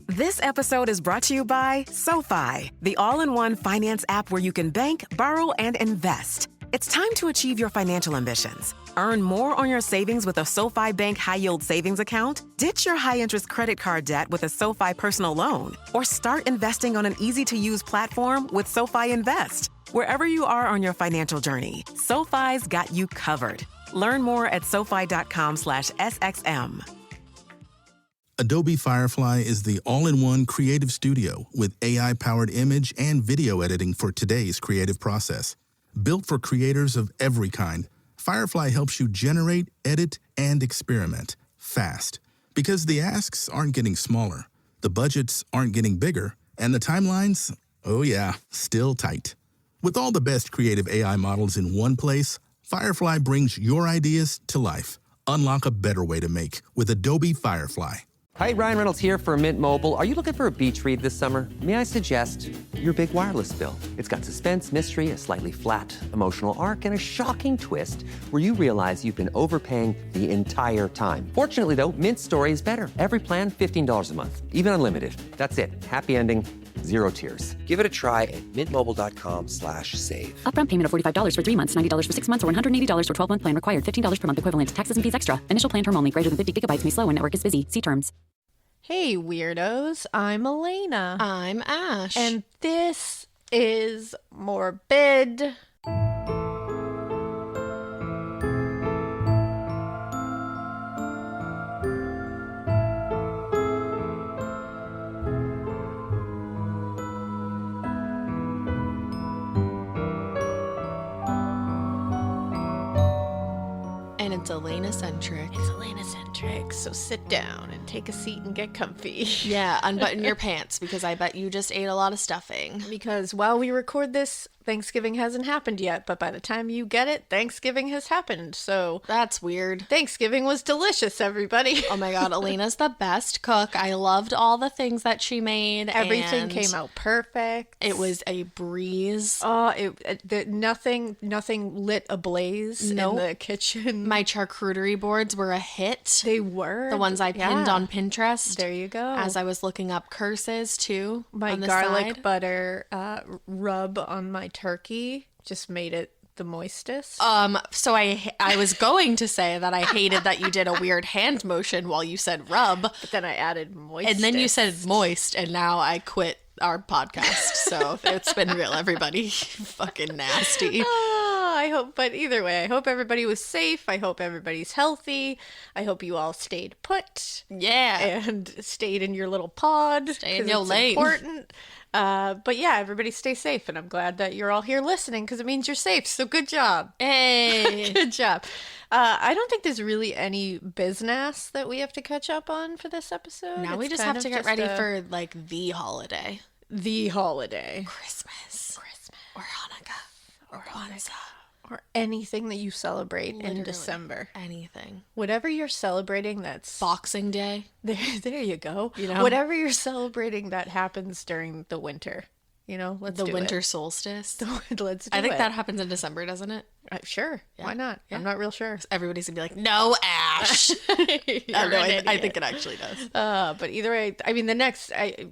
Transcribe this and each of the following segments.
This episode is brought to you by SoFi, the all-in-one finance app where you can bank, borrow, and invest. It's time to achieve your financial ambitions. Earn more on your savings with a SoFi Bank high-yield savings account, ditch your high-interest credit card debt with a SoFi personal loan, or start investing on an easy-to-use platform with SoFi Invest. Wherever you are on your financial journey, SoFi's got you covered. Learn more at SoFi.com/SXM. Adobe Firefly is the all-in-one creative studio with AI-powered image and video editing for today's creative process. Built for creators of every kind, Firefly helps you generate, edit, and experiment fast. Because the asks aren't getting smaller, the budgets aren't getting bigger, and the timelines, oh yeah, still tight. With all the best creative AI models in one place, Firefly brings your ideas to life. Unlock a better way to make with Adobe Firefly. Hi, Ryan Reynolds here for Mint Mobile. Are you looking for a beach read this summer? May I suggest your big wireless bill? It's got suspense, mystery, a slightly flat, emotional arc, and a shocking twist where you realize you've been overpaying the entire time. Fortunately, though, Mint's story is better. Every plan, $15 a month. Even unlimited. That's it. Happy ending, 0 tears. Give it a try at mintmobile.com/save. Upfront payment of $45 for 3 months, $90 for 6 months, or $180 for 12-month plan required. $15 per month equivalent. Taxes and fees extra. Initial plan term only. Greater than 50 gigabytes may slow when network is busy. See terms. Hey, weirdos. I'm Alaina. I'm Ash. And this is Morbid. And it's Alaina-centric. It's Alaina-centric, so sit down and take a seat and get comfy. Yeah, unbutton your pants, because I bet you just ate a lot of stuffing. Because while we record this, Thanksgiving hasn't happened yet, but by the time you get it, Thanksgiving has happened, so... That's weird. Thanksgiving was delicious, everybody. Oh my god, Alaina's the best cook. I loved all the things that she made. Everything came out perfect. It was a breeze. Oh, nothing lit ablaze in the kitchen. My charcuterie boards were a hit. They were. The ones I pinned on Pinterest. There you go. As I was looking up curses, too. My on the garlic side. butter rub on my turkey just made it the moistest. So I was going to say that I hated that you did a weird hand motion while you said rub. But then I added moist. And then you said moist, and now I quit our podcast. So it's been real, everybody. Fucking nasty. I hope, but either way, I hope everybody was safe. I hope everybody's healthy. I hope you all stayed put. Yeah. And stayed in your little pod. Stay in your lane. Important. But yeah, everybody stay safe. And I'm glad that you're all here listening because it means you're safe. So good job. Hey. Good job. I don't think there's really any business that we have to catch up on for this episode. Now we just have to get ready for like the holiday. The holiday. Christmas. Or Hanukkah. Or Kwanzaa. Or anything that you celebrate in December. Anything. Whatever you're celebrating that's... Boxing Day. There you go. You know? Whatever you're celebrating that happens during the winter. You know, let's do it. The winter solstice. Let's do it. I think that happens in December, doesn't it? Sure. Yeah. Why not? Yeah. I'm not real sure. Everybody's going to be like, no, Ash. I think it actually does. But either way, I mean,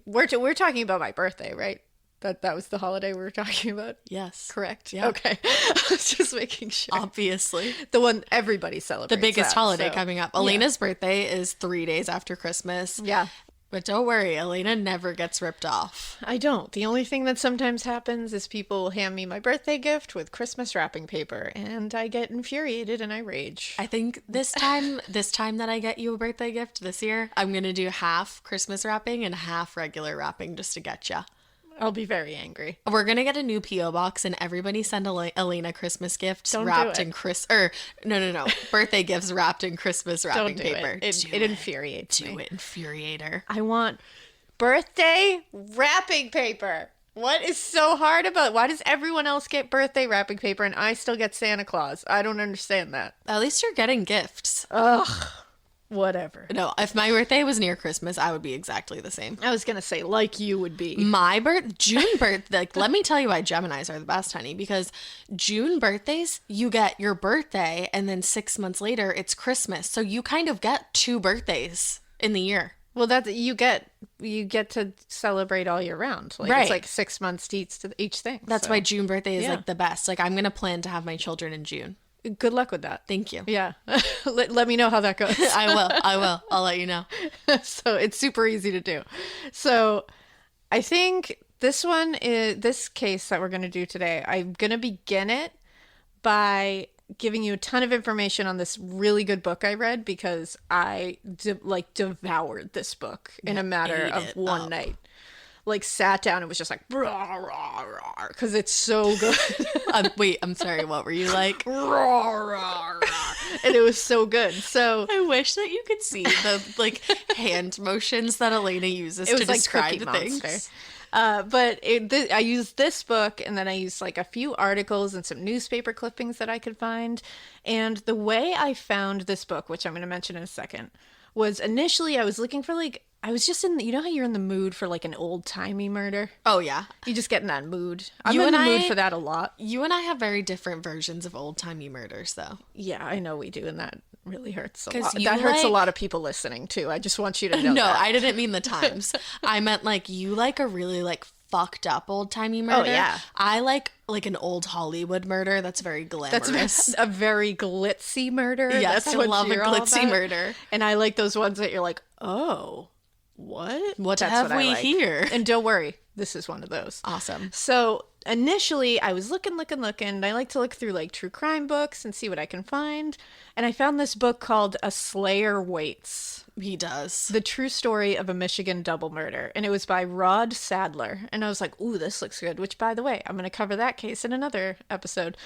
we're talking about my birthday, right? That was the holiday we were talking about? Yes. Correct? Yeah. Okay. I was just making sure. Obviously. The one everybody celebrates. The biggest holiday coming up. Alaina's birthday is 3 days after Christmas. Yeah. But don't worry, Alaina never gets ripped off. I don't. The only thing that sometimes happens is people hand me my birthday gift with Christmas wrapping paper, and I get infuriated and I rage. I think this time that I get you a birthday gift this year, I'm going to do half Christmas wrapping and half regular wrapping just to get you. I'll be very angry. We're going to get a new P.O. box and everybody send Alaina Christmas gifts Don't wrapped do it. in birthday gifts wrapped in Christmas wrapping Don't do paper. It infuriates me. Do it, infuriator. I want birthday wrapping paper. What is so hard about it? Why does everyone else get birthday wrapping paper and I still get Santa Claus? I don't understand that. At least you're getting gifts. Ugh. Whatever. No, if my birthday was near Christmas, I would be exactly the same. I was going to say, like you would be. My June birth, like, let me tell you why Geminis are the best, honey, because June birthdays, you get your birthday, and then 6 months later, it's Christmas. So you kind of get 2 birthdays in the year. Well, you get to celebrate all year round. Like, Right. It's like 6 months to each thing. That's so. why June birthday is Yeah. like the best. Like, I'm going to plan to have my children in June. Good luck with that. Thank you. Yeah. Let me know how that goes. I will. I'll let you know. So it's super easy to do. So I think this case that we're going to do today, I'm going to begin it by giving you a ton of information on this really good book I read because I devoured this book in a matter of one night. Like sat down and was just like because it's so good. Wait, I'm sorry. What were you like? And it was so good. So I wish that you could see the like hand motions that Alaina uses it was to like describe Cookie things. Monster. But I used this book, and then I used like a few articles and some newspaper clippings that I could find. And the way I found this book, which I'm going to mention in a second, was initially I was looking for I was just you know how you're in the mood for like an old timey murder? Oh yeah, You just get in that mood. I'm You in and the mood I- for that a lot. you and I have very different versions of old timey murders, though. Yeah, I know we do, and that really hurts a 'Cause lot. you That hurts a like- lot of people listening too. I just want you to know. No, that. I didn't mean the times. I meant like you like a really like fucked up old timey murder. yeah. I like an old Hollywood murder that's very glamorous. That's a very glitzy murder. Yes, That's I what love a you're all glitzy about. murder. And I like those ones that you're like, oh, what? What That's have I we like. here? And don't worry, this is one of those. Awesome. So initially, I was looking. I like to look through like true crime books and see what I can find. And I found this book called A Slayer Waits: He does. The True Story of a Michigan Double Murder. And it was by Rod Sadler. And I was like, ooh, this looks good. Which, by the way, I'm going to cover that case in another episode.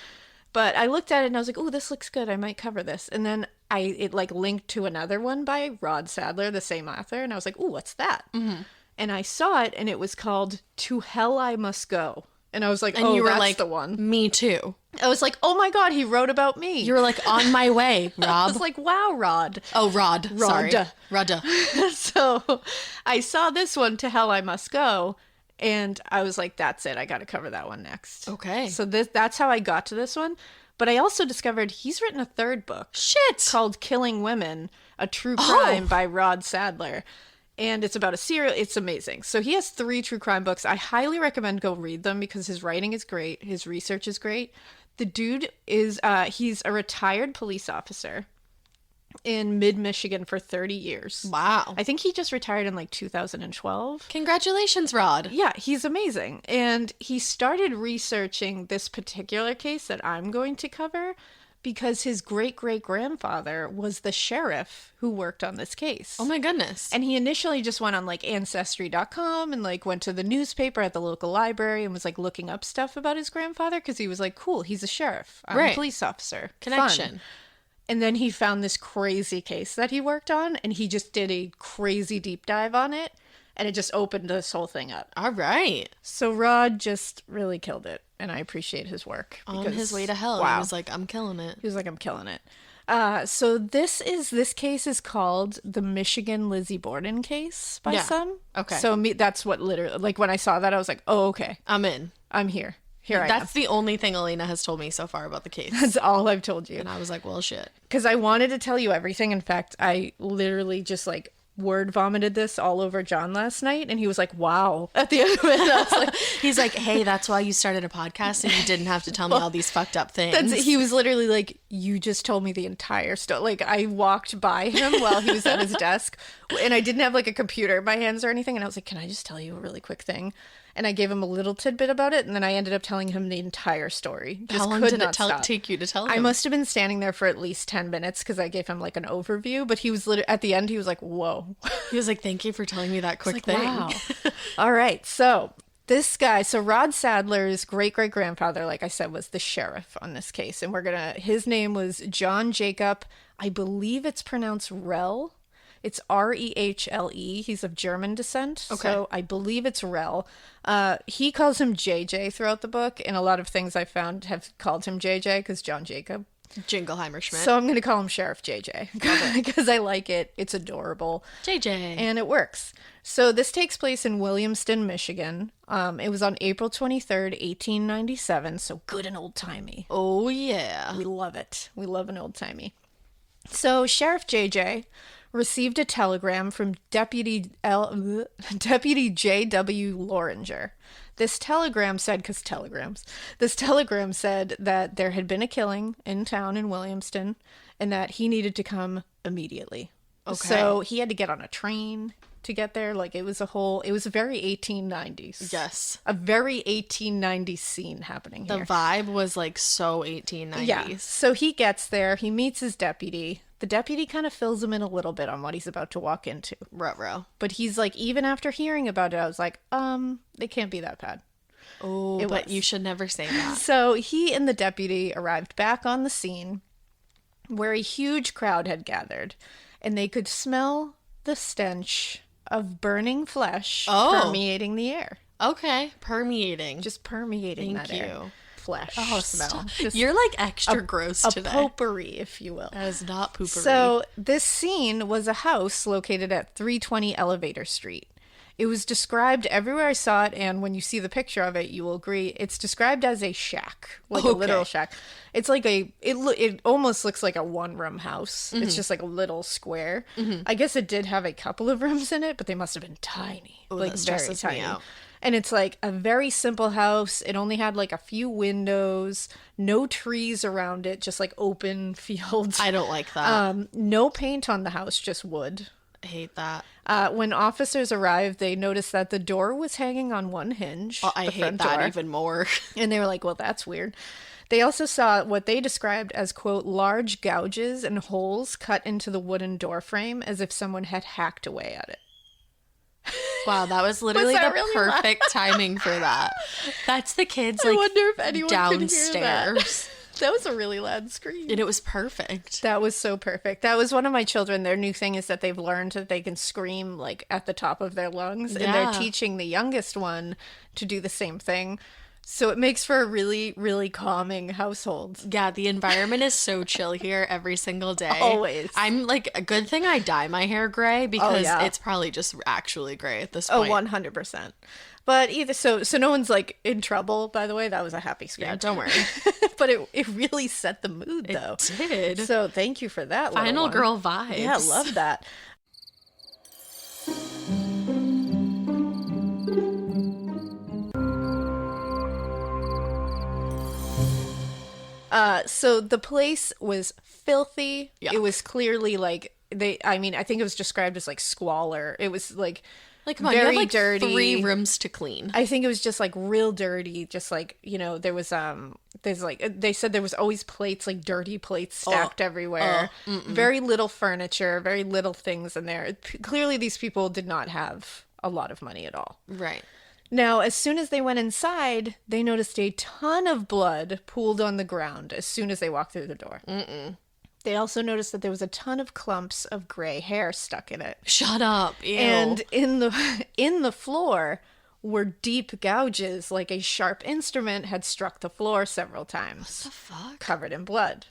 But I looked at it and I was like, ooh, this looks good. I might cover this. And then it like linked to another one by Rod Sadler, the same author. And I was like, ooh, what's that? Mm-hmm. And I saw it and it was called To Hell I Must Go. And I was like, And you were that's like, the one. Me too. I was like, oh my God, he wrote about me. You were like, on my way, I Rob. was like, wow, Rod. Oh, Rod. Sorry. Rod. Rod. So I saw this one, To Hell I Must Go. And I was like, that's it. I got to cover that one next. Okay. So that's how I got to this one. But I also discovered he's written a third book. Shit. Called Killing Women, a true crime by Rod Sadler. And it's about a serial. It's amazing. So he has 3 true crime books. I highly recommend go read them because his writing is great. His research is great. The dude is, he's a retired police officer in mid-Michigan for 30 years. Wow. I think he just retired in like 2012. Congratulations, Rod. Yeah, he's amazing. And he started researching this particular case that I'm going to cover because his great-great-grandfather was the sheriff who worked on this case. Oh my goodness. And he initially just went on like Ancestry.com and like went to the newspaper at the local library and was like looking up stuff about his grandfather because he was like, cool, he's a sheriff. I'm a Right. police officer. Connection. Fun. And then he found this crazy case that he worked on and he just did a crazy deep dive on it and it just opened this whole thing up. All right. So Rod just really killed it and I appreciate his work. On because- his way to hell. Wow. He was like, I'm killing it. He was like, I'm killing it. So this case is called the Michigan Lizzie Borden case by Yeah. some. Okay. So that's what literally, like when I saw that, I was like, oh, okay, I'm in. I'm here. Here I am. That's the only thing Alaina has told me so far about the case. That's all I've told you. And I was like, well, shit. Because I wanted to tell you everything. In fact, I literally just like word vomited this all over John last night. And he was like, wow. At the end of it, I was like, He's like, hey, that's why you started a podcast and you didn't have to tell me all these fucked up things. he was literally like, you just told me the entire story. Like I walked by him while he was at his desk and I didn't have like a computer in my hands or anything. And I was like, can I just tell you a really quick thing? And I gave him a little tidbit about it. And then I ended up telling him the entire story. Just How long could did not it stop. take you to tell him? I must have been standing there for at least 10 minutes because I gave him like an overview. But he was literally, at the end, he was like, whoa. He was like, thank you for telling me that quick Like, thing. wow. All right. So this guy, so Rod Sadler's great-great-grandfather, like I said, was the sheriff on this case. And his name was John Jacob. I believe it's pronounced Rell. It's Rehle. He's of German descent. Okay. So I believe it's Rell. He calls him JJ throughout the book. And a lot of things I found have called him JJ because John Jacob. Jingleheimer Schmidt. So I'm going to call him Sheriff JJ because I like it. It's adorable. JJ. And it works. So this takes place in Williamston, Michigan. It was on April 23rd, 1897. So good and old-timey. Oh, yeah. We love it. We love an old-timey. So Sheriff JJ received a telegram from Deputy J.W. Loringer. This telegram said, this telegram said that there had been a killing in town in Williamston and that he needed to come immediately. Okay. So he had to get on a train to get there. Like, it was a very 1890s. Yes. A very 1890s scene happening here. The vibe was like so 1890s. Yeah. So he gets there. He meets his deputy. The deputy kind of fills him in a little bit on what he's about to walk into. Ruh-roh. But he's like, even after hearing about it, I was like, it can't be that bad. Oh, but you should never say that. So he and the deputy arrived back on the scene where a huge crowd had gathered, and they could smell the stench of burning flesh permeating the air. Okay, permeating. Just permeating Thank that you. air. Flesh smell. You're like extra gross today. A potpourri, if you will. That is not poopery. So this scene was a house located at 320 Elevator Street. It was described everywhere I saw it, and when you see the picture of it, you will agree. It's described as a shack, like a literal shack. It's like it almost looks like a one-room house. Mm-hmm. It's just like a little square. Mm-hmm. I guess it did have a couple of rooms in it, but they must have been tiny, like very tiny. And it's like a very simple house. It only had like a few windows, no trees around it, just like open fields. I don't like that. No paint on the house, just wood. I hate that. When officers arrived, they noticed that the door was hanging on one hinge. Oh, I hate that even more. And they were like, well, that's weird. They also saw what they described as, quote, large gouges and holes cut into the wooden door frame as if someone had hacked away at it. Wow, that was literally the perfect timing for that. That's the kids, like, I wonder if anyone downstairs. Could hear that. That was a really loud scream. And it was perfect. That was so perfect. That was one of my children. Their new thing is that they've learned that they can scream, like, at the top of their lungs. Yeah. And they're teaching the youngest one to do the same thing. So it makes for a really, really calming household. Yeah, the environment is so chill here every single day. Always. I'm like, a good thing I dye my hair gray because it's probably just actually gray at this point. 100%. But either so no one's like in trouble, by the way. That was a happy scream. Yeah, don't worry. But it really set the mood, though. It did. So thank you for that. Final girl vibes. Yeah, I love that. So the place was filthy. Yeah. It was clearly like I think it was described as like squalor. It was like come on, very you have like dirty. 3 rooms to clean. I think it was just like real dirty. Just like, there was there's like they said there was always plates, like dirty plates stacked everywhere. Very little furniture, very little things in there. Clearly these people did not have a lot of money at all. Right. Now, as soon as they went inside, they noticed a ton of blood pooled on the ground as soon as they walked through the door. They also noticed that there was a ton of clumps of gray hair stuck in it. Shut up. Ew. And in the floor were deep gouges, like a sharp instrument had struck the floor several times. What the fuck? Covered in blood.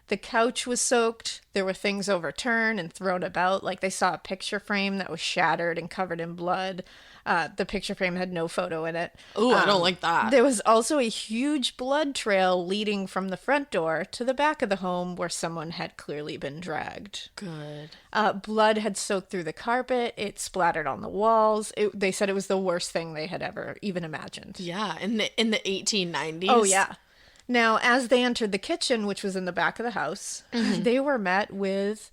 The couch was soaked. There were things overturned and thrown about. Like they saw a picture frame that was shattered and covered in blood. The picture frame had no photo in it. Ooh, I don't like that. There was also a huge blood trail leading from the front door to the back of the home where someone had clearly been dragged. Good. Blood had soaked through the carpet. It splattered on the walls. They said it was the worst thing they had ever even imagined. Yeah, in the 1890s. Oh, yeah. Now, as they entered the kitchen, which was in the back of the house, they were met with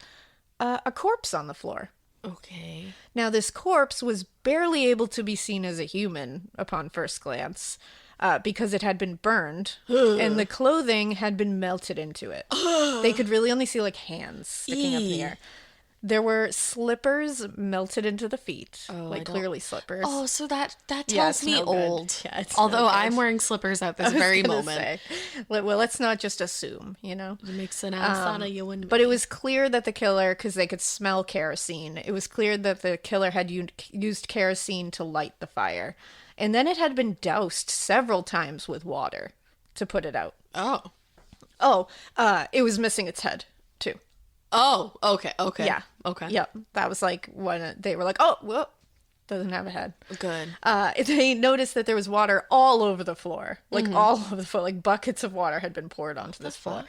a corpse on the floor. Okay. Now, this corpse was barely able to be seen as a human upon first glance because it had been burned and the clothing had been melted into it. They could really only see like hands sticking up in the air. There were slippers melted into the feet, clearly slippers. Oh, so that tells me old. Yeah, although I'm wearing slippers at this very moment. Well, let's not just assume, It makes an ass out of you and me. But it was clear that the killer, because they could smell kerosene, it was clear that the killer had used kerosene to light the fire. And then it had been doused several times with water to put it out. Oh, it was missing its head, too. Oh, okay. Yeah. Okay. Yep. That was like when they were like, oh, whoa, doesn't have a head. Good. They noticed that there was water all over the floor. Like all over the floor. Like buckets of water had been poured onto this floor.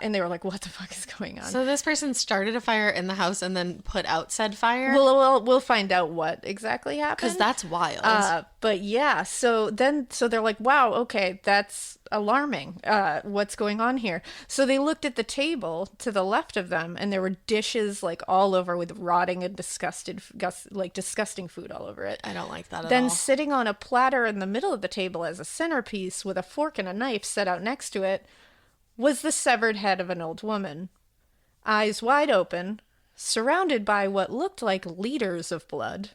And they were like, what the fuck is going on? So this person started a fire in the house and then put out said fire? We'll find out what exactly happened. Because that's wild. But yeah, so they're like, wow, okay, that's alarming. What's going on here? So they looked at the table to the left of them, and there were dishes like all over with rotting and disgusting food all over it. I don't like that at all. Then sitting on a platter in the middle of the table as a centerpiece with a fork and a knife set out next to it was the severed head of an old woman. Eyes wide open, surrounded by what looked like liters of blood.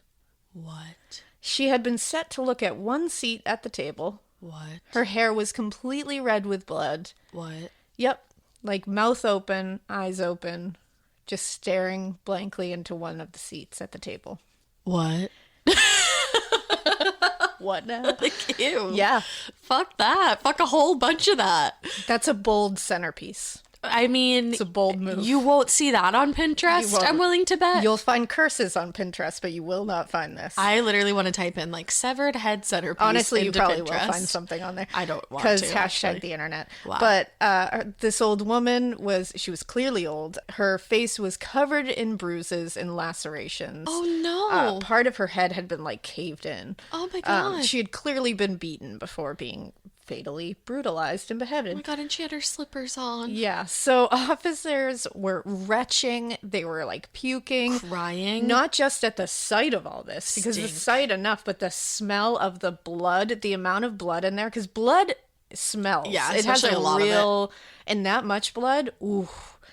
What? She had been set to look at one seat at the table. What? Her hair was completely red with blood. What? Yep, like mouth open, eyes open, just staring blankly into one of the seats at the table. What? What now? Like, ew. Yeah. Fuck that. Fuck a whole bunch of that. That's a bold centerpiece. I mean, It's a bold move. You won't see that on Pinterest, won't. I'm willing to bet. You'll find curses on Pinterest, but you will not find this. I literally want to type in like severed head centerpiece. Honestly, you into probably Pinterest. will find something on there. I don't want because to, hashtag actually. the internet. Wow. But this old woman was clearly old. Her face was covered in bruises and lacerations. Oh no! Part of her head had been like caved in. Oh my god! She had clearly been beaten before being fatally brutalized and beheaded. Oh my god! And she had her slippers on. Yeah, so officers were retching. They were like puking, Crying. not just at the sight of all this, because the Stink. sight enough, but the smell of the blood, the amount of blood in there, because blood smells. Yeah, it has especially a lot of it. real, and that much blood, ooh.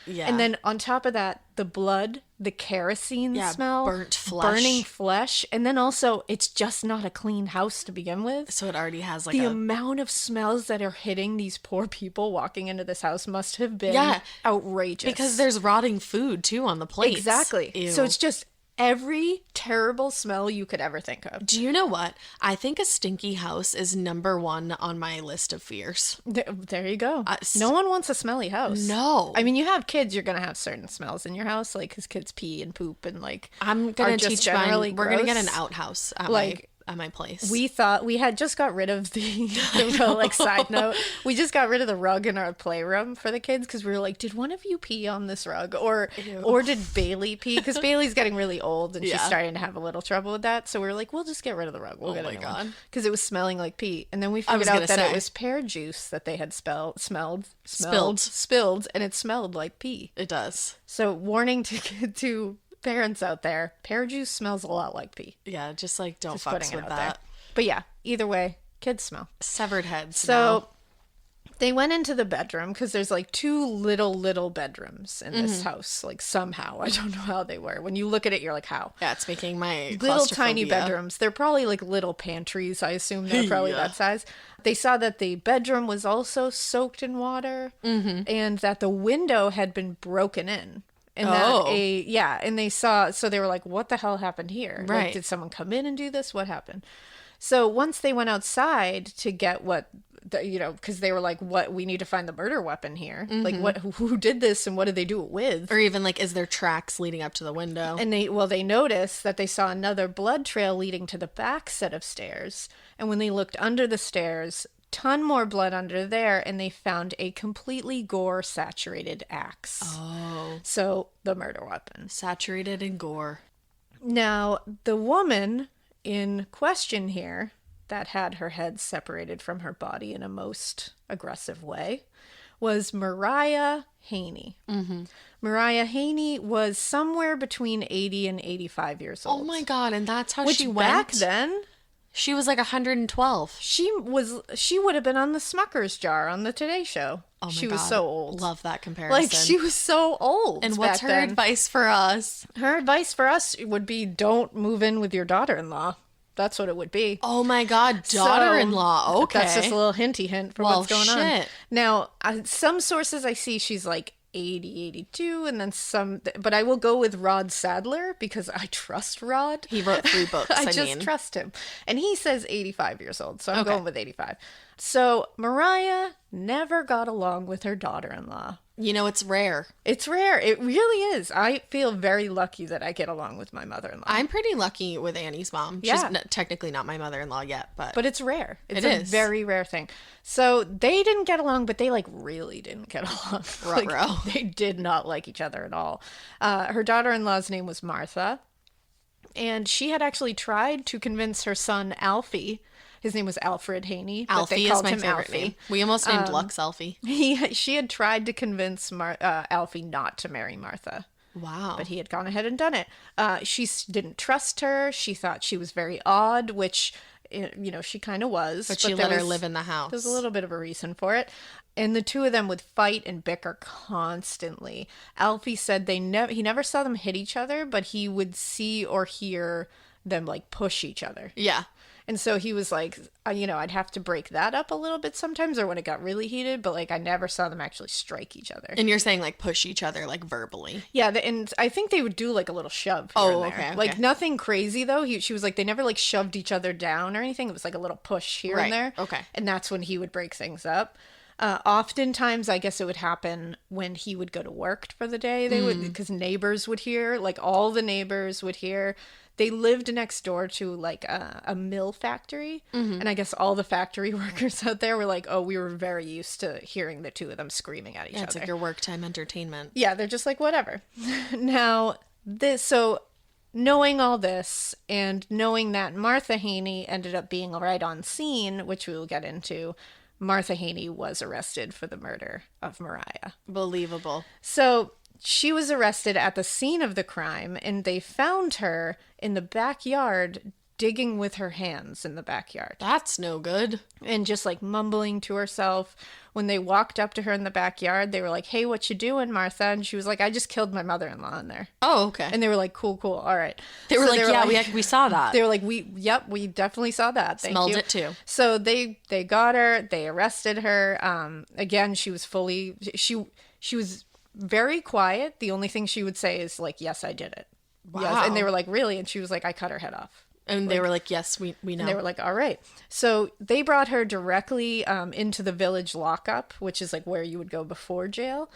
Yeah. And then on top of that, the blood, the kerosene Yeah, smell, burnt flesh. burning flesh, and then also it's just not a clean house to begin with. So it already has like The a amount of smells that are hitting these poor people walking into this house must have been outrageous. because there's rotting food too on the plates. exactly. Ew. So it's just every terrible smell you could ever think of. Do you know what? I think a stinky house is number one on my list of fears. There you go. No one wants a smelly house. No. I mean, you have kids, you're going to have certain smells in your house, like because kids pee and poop and like I'm are gonna just teach generally mine. We're gonna get gross. an outhouse at Like, my place. We thought we had just got rid of the like side note. We just got rid of the rug in our playroom for the kids because we were like, did one of you pee on this rug or did Bailey pee? Because Bailey's getting really old and she's starting to have a little trouble with that. So we were like, we'll just get rid of the rug. We'll get a new one. Because it was smelling like pee. And then we figured out that it was pear juice that they had spilled, and it smelled like pee. It does. So warning to parents out there, pear juice smells a lot like pee. Yeah, just like don't Just fuck putting it with out that. there. But yeah, either way, kids smell. Severed heads. So they went into the bedroom because there's like two little bedrooms in this house. Like somehow, I don't know how they were. When you look at it, you're like, how? yeah, it's making my Little tiny claustrophobia. bedrooms. They're probably like little pantries. I assume they're probably that size. They saw that the bedroom was also soaked in water and that the window had been broken in. And and they saw, so they were like, what the hell happened here? Like, Right. did someone come in and do this? What happened? So once they went outside to get because they were like, what, we need to find the murder weapon here. Like, who did this and what did they do it with? Or even like, is there tracks leading up to the window? And they noticed that they saw another blood trail leading to the back set of stairs. And when they looked under the stairs, ton more blood under there, and they found a completely gore-saturated axe. Oh. So, the murder weapon. Saturated in gore. Now, the woman in question here that had her head separated from her body in a most aggressive way was Mariah Haney. Mariah Haney was somewhere between 80 and 85 years old. Oh my god, and that's how Which she went? back then, She was like 112. she would have been on the Smucker's jar on the Today Show. Oh my she god. was so old. Love that comparison. Like, she was so old. And what's back her then. advice for us? Her advice for us would be, don't move in with your daughter-in-law. That's what it would be. Oh my god, daughter-in-law. Okay. That's just a little hinty hint for Well, what's going on. shit. Now, some sources I see she's like 80, 82, and then some, but I will go with Rod Sadler because I trust Rod. He wrote 3 books, I I just mean. trust him. And he says 85 years old, so I'm Okay. going with 85. So Mariah never got along with her daughter-in-law. You know, it's rare. It's rare. It really is. I feel very lucky that I get along with my mother-in-law. I'm pretty lucky with Annie's mom. Yeah. She's technically not my mother-in-law yet, but it's rare. It's it a is. very rare thing. So they didn't get along, but they like really didn't get along. Ruh-roh. They did not like each other at all. Her daughter-in-law's name was Martha, and she had actually tried to convince her son Alfie. His name was Alfred Haney. But Alfie they is called my him favorite Alfie. name. We almost named Lux Alfie. She had tried to convince Alfie not to marry Martha. Wow. But he had gone ahead and done it. She didn't trust her. She thought she was very odd, which, you know, she kind of was. But she let her live in the house. There's a little bit of a reason for it. And the two of them would fight and bicker constantly. Alfie said he never saw them hit each other, but he would see or hear them like push each other. Yeah. And so he was like, you know, I'd have to break that up a little bit sometimes or when it got really heated, but like I never saw them actually strike each other. And you're saying like push each other like verbally. Yeah, and I think they would do like a little shove here and there. Okay. Like nothing crazy though. She was like, they never like shoved each other down or anything. It was like a little push here and there. Okay. And that's when he would break things up. Oftentimes, I guess it would happen when he would go to work for the day. They would, because neighbors would hear, like all the neighbors would hear. They lived next door to like a mill factory. And I guess all the factory workers out there were like, oh, we were very used to hearing the two of them screaming at each other. It's like your work time entertainment. Yeah, they're just like, whatever. Now, so knowing all this and knowing that Martha Haney ended up being right on scene, which we will get into, Martha Haney was arrested for the murder of Mariah. Believable. So she was arrested at the scene of the crime, and they found her in the backyard digging with her hands in the backyard. That's no good. And just like mumbling to herself. When they walked up to her in the backyard, they were like, hey, what you doing, Martha? And she was like, I just killed my mother-in-law in there. Oh, okay. And they were like, cool, all right. They were we saw that. They were like, we definitely saw that. Thank Smelled you. it too. So they got her, they arrested her. Again, she was she was very quiet. The only thing she would say is like, yes, I did it. Wow. Yes. And they were like, really? And she was like, I cut her head off. And they were like, yes, we know. And they were like, all right. So they brought her directly into the village lockup, which is like where you would go before jail.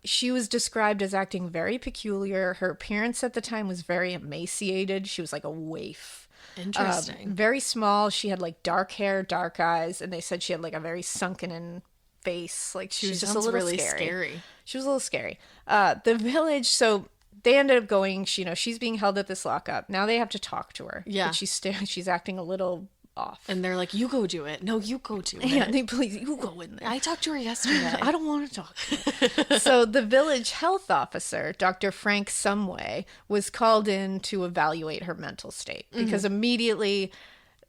She was described as acting very peculiar. Her appearance at the time was very emaciated. She was like a waif. Interesting. Very small. She had like dark hair, dark eyes, and they said she had like a very sunken in face. Like she was just a little really scary. She was a little scary. The village, so they ended up going, she's being held at this lockup. Now they have to talk to her. Yeah. But she's acting a little off. And they're like, you go do it. No, you go do it. Yeah, please, you go in there. I talked to her yesterday. I don't want to talk to her. So the village health officer, Dr. Frank Sumway, was called in to evaluate her mental state. Because immediately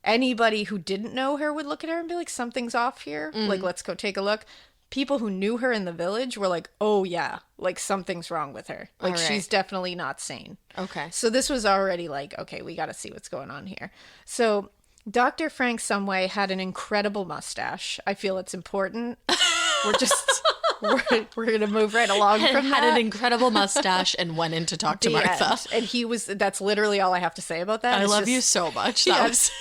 anybody who didn't know her would look at her and be like, something's off here. Like, let's go take a look. People who knew her in the village were like, oh yeah, like something's wrong with her. Like she's definitely not sane. Okay. So this was already like, okay, we got to see what's going on here. So Dr. Frank Sumway had an incredible mustache. I feel it's important. We're going to move right along from Had that. an incredible mustache and went in to talk to The Martha. end. And that's literally all I have to say about that. I It's love just- you so much. Yeah. That was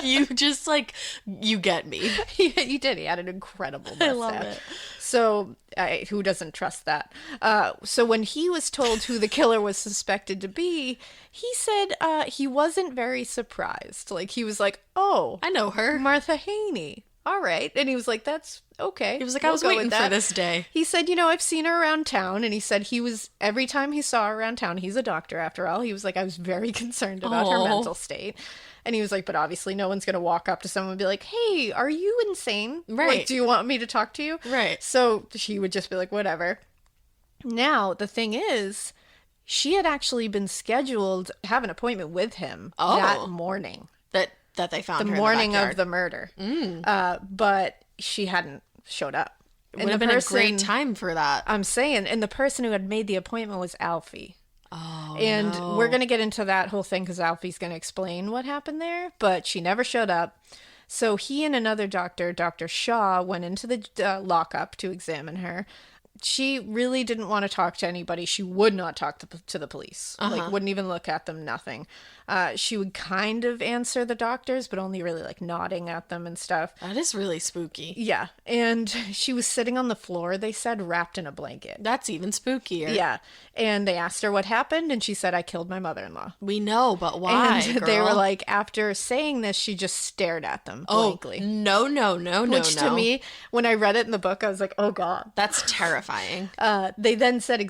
you just like, you get me. He did. He had an incredible mustache. I love it. So, who doesn't trust that? So when he was told who the killer was suspected to be, he said he wasn't very surprised. Like, he was like, oh, I know her. Martha Haney. All right. And he was like, that's okay. He was like, We'll I was go waiting with for that. this day. He said, I've seen her around town. And he said every time he saw her around town, he's a doctor after all. He was like, I was very concerned about her mental state. And he was like, but obviously no one's going to walk up to someone and be like, hey, are you insane? Right. Like, do you want me to talk to you? Right. So she would just be like, whatever. Now, the thing is, she had actually been scheduled to have an appointment with him that morning. That they found The her morning in the of the murder. But she hadn't showed up. It would have been a great time for that. I'm saying, and the person who had made the appointment was Alfie. Oh, And no. we're going to get into that whole thing because Alfie's going to explain what happened there. But she never showed up. So he and another doctor, Dr. Shaw, went into the lockup to examine her. she really didn't want to talk to anybody. She would not talk to the police. Like, wouldn't even look at them, nothing. She would kind of answer the doctors, but only really like nodding at them and stuff. That is really spooky. Yeah. And she was sitting on the floor, they said, wrapped in a blanket. That's even spookier. Yeah. And they asked her what happened, and she said, I killed my mother-in-law. We know, but why, And girl? they were like, after saying this, she just stared at them blankly. No, Which to me, when I read it in the book, I was like, oh God. That's terrifying. They then said,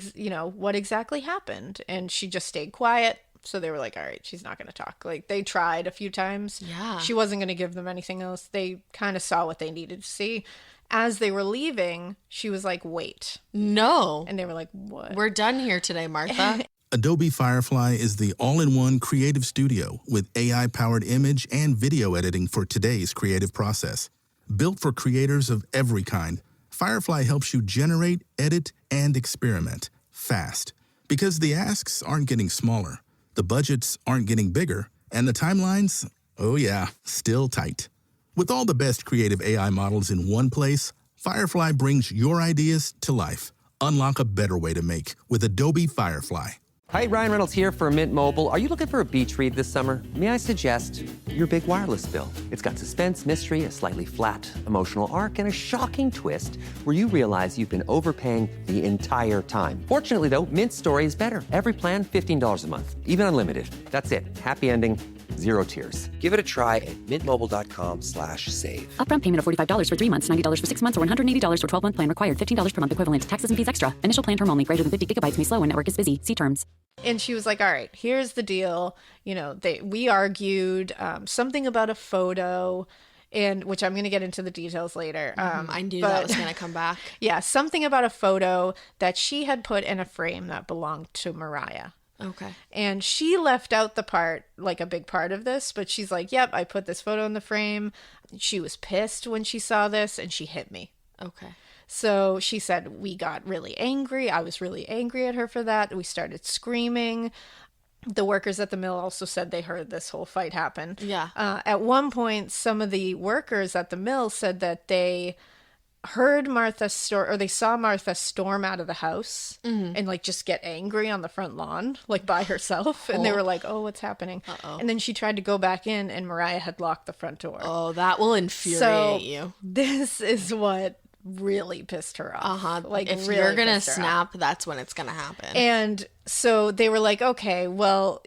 what exactly happened? And she just stayed quiet. So they were like, all right, she's not going to talk. Like, they tried a few times. Yeah. She wasn't going to give them anything else. They kind of saw what they needed to see. As they were leaving, she was like, wait. No. And they were like, what? We're done here today, Martha. Adobe Firefly is the all-in-one creative studio with AI-powered image and video editing for today's creative process. Built for creators of every kind, Firefly helps you generate, edit, and experiment fast. Because the asks aren't getting smaller, the budgets aren't getting bigger, and the timelines, oh yeah, still tight. With all the best creative AI models in one place, Firefly brings your ideas to life. Unlock a better way to make with Adobe Firefly. Hi, Ryan Reynolds here for Mint Mobile. Are you looking for a beach read this summer? May I suggest your big wireless bill? It's got suspense, mystery, a slightly flat, emotional arc, and a shocking twist where you realize you've been overpaying the entire time. Fortunately, though, Mint's story is better. Every plan, $15 a month. Even unlimited. That's it. Happy ending, 0 tears. Give it a try at mintmobile.com/save. Upfront payment of $45 for 3 months, $90 for 6 months, or $180 for 12-month plan required. $15 per month equivalent. Taxes and fees extra. Initial plan term only. Greater than 50 gigabytes may slow when network is busy. See terms. And she was like, all right, here's the deal. We argued something about a photo, and which I'm going to get into the details later. I knew that was going to come back. Yeah, something about a photo that she had put in a frame that belonged to Mariah. Okay. And she left out the part, like a big part of this, but she's like, yep, I put this photo in the frame. She was pissed when she saw this, and she hit me. Okay. So she said, we got really angry. I was really angry at her for that. We started screaming. The workers at the mill also said they heard this whole fight happen. Yeah. At one point, some of the workers at the mill said that they heard Martha they saw Martha storm out of the house and like just get angry on the front lawn, like by herself. And they were like, oh, what's happening? Uh-oh. And then she tried to go back in, and Mariah had locked the front door. Oh, that will infuriate you. This is what really pissed her off. Like, if really you're gonna pissed her off. snap, that's when it's gonna happen. And so they were like, okay, well,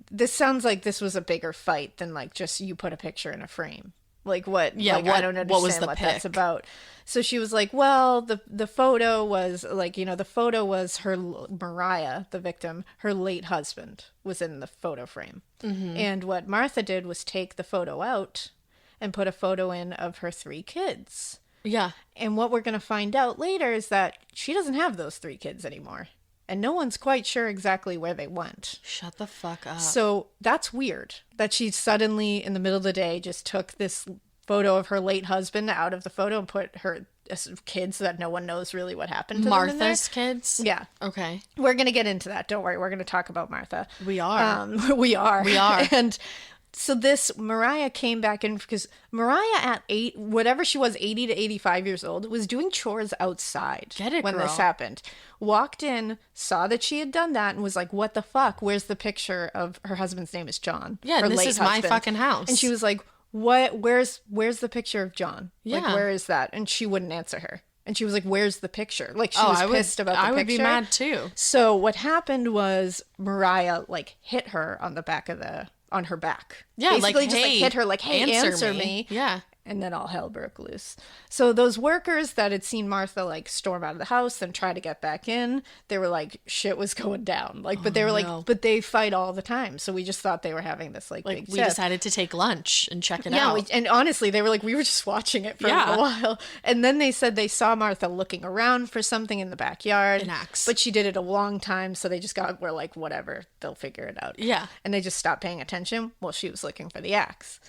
this sounds like this was a bigger fight than like just you put a picture in a frame. Like what? Yeah, like, I don't understand what was the what pic? that's about. So she was like, well, the photo was like, the photo was her, Mariah, the victim, her late husband was in the photo frame. Mm-hmm. And what Martha did was take the photo out and put a photo in of her 3 kids. Yeah. And what we're going to find out later is that she doesn't have those 3 kids anymore. And no one's quite sure exactly where they went. Shut the fuck up. So that's weird that she suddenly, in the middle of the day, just took this photo of her late husband out of the photo and put her kids so that no one knows really what happened to them in there. Martha's kids? Yeah. Okay. We're going to get into that. Don't worry. We're going to talk about Martha. We are. We are. We are. And so this Mariah came back in because Mariah at 8, whatever she was, 80 to 85 years old, was doing chores outside. Get it, when girl. this happened. Walked in, saw that she had done that, and was like, what the fuck? Where's the picture of her husband's name is John? Yeah, her this late is my husband. fucking house. And she was like, what? Where's the picture of John? Like, Yeah. where is that? And she wouldn't answer her. And she was like, where's the picture? Like, she Oh, was I would- pissed about the I picture. would be mad too. So what happened was Mariah like hit her on the back of on her back. Yeah, like, basically just hey, like hit her like, hey, answer me. Yeah. And then all hell broke loose. So those workers that had seen Martha like storm out of the house and try to get back in, they were like, shit was going down. Like, but they were no. like, but they fight all the time. So we just thought they were having this like big We tiff. decided to take lunch and check it Yeah, out. and honestly, they were like, we were just watching it for Yeah. a while. And then they said they saw Martha looking around for something in the backyard. An axe. But she did it a long time, so they just were like, whatever, they'll figure it out. Yeah. And they just stopped paying attention while she was looking for the axe.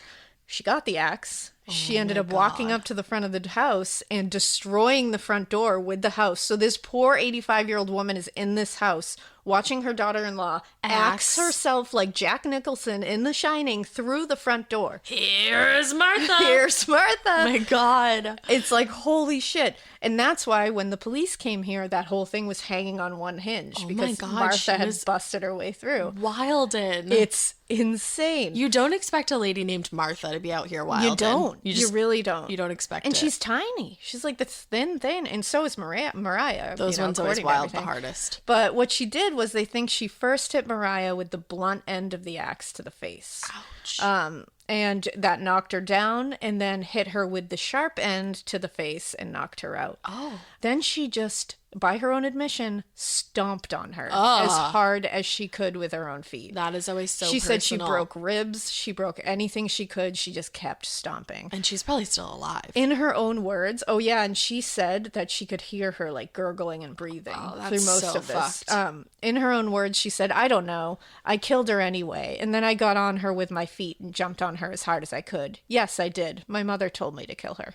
She got the axe, She ended up walking up to the front of the house and destroying the front door with the house. So this poor 85-year-old woman is in this house watching her daughter-in-law axe herself like Jack Nicholson in The Shining through the front door. Here's Martha. Here's Martha. Oh my God. It's like, holy shit. And that's why when the police came here, that whole thing was hanging on one hinge. Oh because my God, Martha had busted her way through. Wildin'. It's insane. You don't expect a lady named Martha to be out here wildin'. You don't. You really don't. You don't expect and it. she's tiny. She's like this thin. And so is Mariah. Those ones always according to wild the everything. hardest. But what she did was they think she first hit Mariah with the blunt end of the axe to the face. Ouch. And that knocked her down, and then hit her with the sharp end to the face and knocked her out. Oh. Then she just, by her own admission, stomped on her as hard as she could with her own feet. That is always so She personal. said she broke ribs. She broke anything she could. She just kept stomping. And she's probably still alive. In her own words. Oh, yeah. And she said that she could hear her like gurgling and breathing through most so of this. fucked. In her own words, she said, I don't know. I killed her anyway. And then I got on her with my feet and jumped on her as hard as I could. Yes, I did. My mother told me to kill her.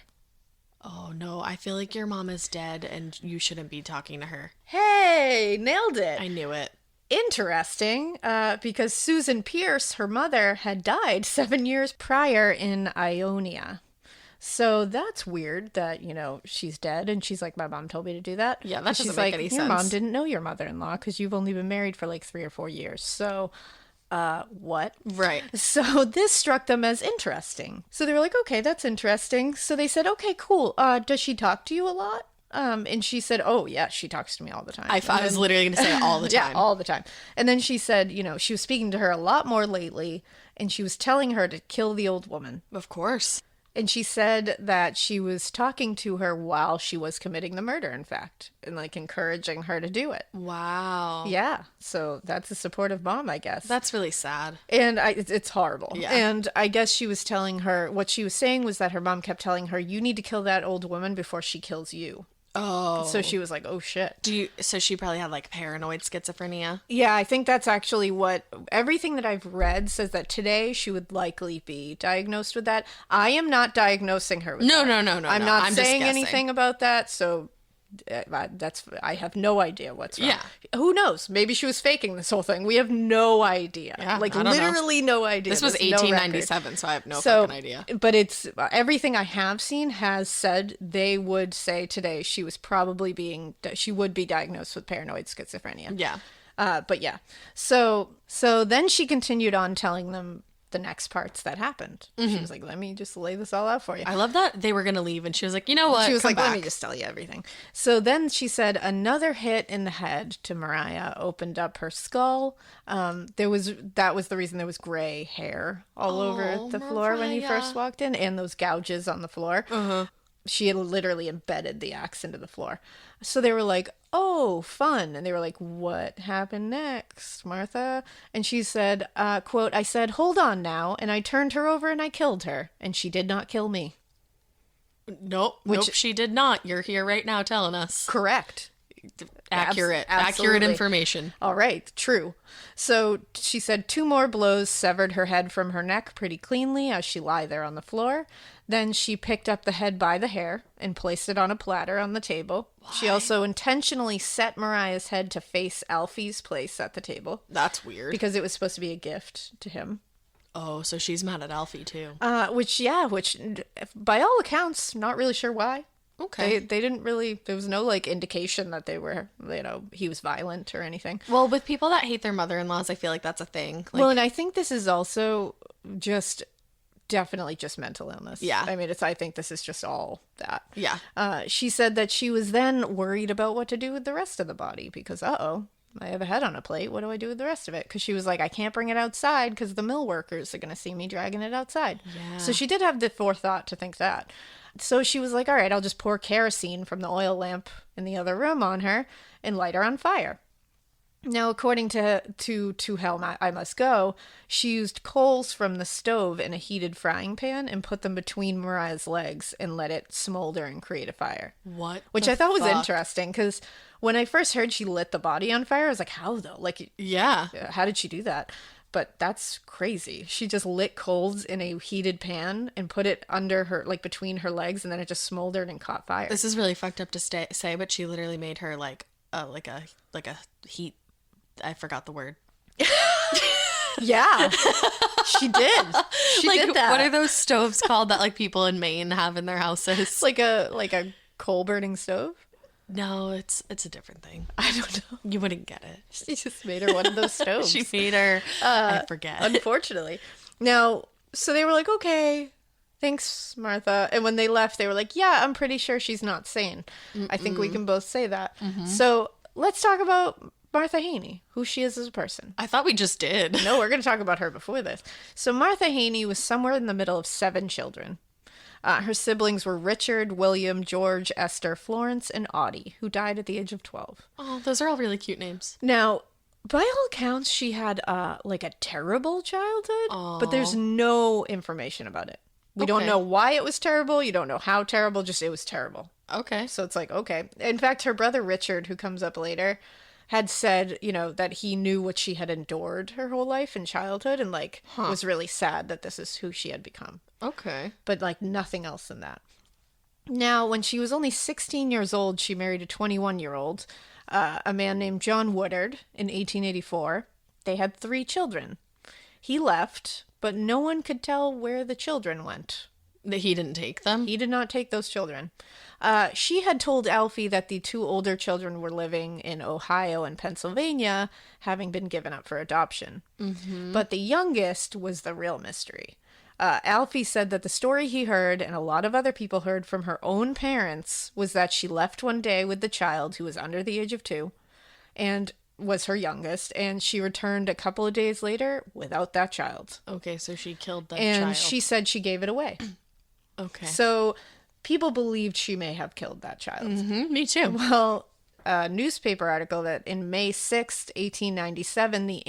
Oh, no. I feel like your mom is dead and you shouldn't be talking to her. Hey, nailed it. I knew it. Interesting, because Susan Pierce, her mother, had died 7 years prior in Ionia. So that's weird that, she's dead and she's like, my mom told me to do that. Yeah, that doesn't she's make like, any your sense. mom didn't know your mother-in-law because you've only been married for like 3 or 4 years. So, what? Right. So this struck them as interesting. So they were like, okay, that's interesting. So they said, okay, cool. Does she talk to you a lot? And she said, oh, yeah, she talks to me all the time. I was literally going to say all the time. Yeah, all the time. And then she said, she was speaking to her a lot more lately, and she was telling her to kill the old woman. Of course. And she said that she was talking to her while she was committing the murder, in fact, and like encouraging her to do it. Wow. Yeah. So that's a supportive mom, I guess. That's really sad. And it's horrible. Yeah. And I guess she was telling her, what she was saying was that her mom kept telling her, you need to kill that old woman before she kills you. Oh. So she was like, oh, shit. So she probably had like paranoid schizophrenia? Yeah, I think that's actually what everything that I've read says that today she would likely be diagnosed with that. I am not diagnosing her with No. I'm not I'm just saying guessing. anything about that. So I have no idea what's wrong. Yeah. Who knows? Maybe she was faking this whole thing. We have no idea. Yeah, like I don't know. literally no idea. This was There's no record. 1897, so I have no fucking idea. But it's everything I have seen has said they would say today she would be diagnosed with paranoid schizophrenia. Yeah. But yeah. So then she continued on telling them the next parts that happened. She was like, let me just lay this all out for you. I love that they were going to leave and she was like, you know what? She was Come like, back. let me just tell you everything. So then she said another hit in the head to Mariah opened up her skull. That was the reason there was gray hair all over the floor when you Mariah. first walked in, and those gouges on the floor. She had literally embedded the axe into the floor. So they were like, oh, fun. And they were like, what happened next, Martha? And she said, quote, I said, hold on now. And I turned her over and I killed her. And she did not kill me. Nope, she did not. You're here right now telling us. Correct. Accurate Absolutely. information. All right, true. So she said 2 more blows severed her head from her neck pretty cleanly as she lay there on the floor. Then she picked up the head by the hair and placed it on a platter on the table. Why? She also intentionally set Mariah's head to face Alfie's place at the table. That's weird. Because it was supposed to be a gift to him. Oh, so she's mad at Alfie too. Which by all accounts, not really sure why. Okay. They didn't really, there was no like indication that they were, he was violent or anything. Well, with people that hate their mother-in-laws, I feel like that's a thing. Well, and I think this is also definitely just mental illness. Yeah. I mean, I think this is just all that. Yeah. She said that she was then worried about what to do with the rest of the body because, I have a head on a plate. What do I do with the rest of it? Because she was like, I can't bring it outside because the mill workers are going to see me dragging it outside. Yeah. So she did have the forethought to think that. So she was like, all right, I'll just pour kerosene from the oil lamp in the other room on her and light her on fire. Now, according to Hell I Must Go, she used coals from the stove in a heated frying pan and put them between Mariah's legs and let it smolder and create a fire. What? Which I thought was interesting because when I first heard she lit the body on fire, I was like, how though? Like, yeah. How did she do that? but that's crazy. She just lit coals in a heated pan and put it under her, like between her legs, and then it just smoldered and caught fire. This is really fucked up to say, but she literally made her like a heat. I forgot the word. Yeah, she did. She like, did that. What are those stoves called that like people in Maine have in their houses? Like a coal burning stove? No, it's a different thing. I don't know. You wouldn't get it. She just made her one of those stoves. She made her. I forget. Unfortunately. Now, so they were like, okay, thanks, Martha. And when they left, they were like, yeah, I'm pretty sure she's not sane. I think we can both say that. So let's talk about Martha Haney, who she is as a person. I thought we just did. No, we're going to talk about her before this. So Martha Haney was somewhere in the middle of 7 children. Her siblings were Richard, William, George, Esther, Florence, and Audie, who died at the age of 12. Oh, those are all really cute names. Now, by all accounts, she had like a terrible childhood, but there's no information about it. We don't know why it was terrible. You don't know how terrible, just it was terrible. Okay. So it's like, okay. In fact, her brother Richard, who comes up later, had said, that he knew what she had endured her whole life in childhood and like was really sad that this is who she had become. Okay. But like nothing else than that. Now, when she was only 16 years old, she married a 21-year-old, a man named John Woodard in 1884. They had 3 children. He left, but no one could tell where the children went. That he didn't take them? He did not take those children. She had told Alfie that the 2 older children were living in Ohio and Pennsylvania, having been given up for adoption. But the youngest was the real mystery. Alfie said that the story he heard, and a lot of other people heard from her own parents, was that she left one day with the child, who was under the age of 2, and was her youngest, and she returned a couple of days later without that child. Okay, so she killed that and child. she said she gave it away. Okay. So people believed she may have killed that child. Me too. Well, a newspaper article that in May 6th, 1897, the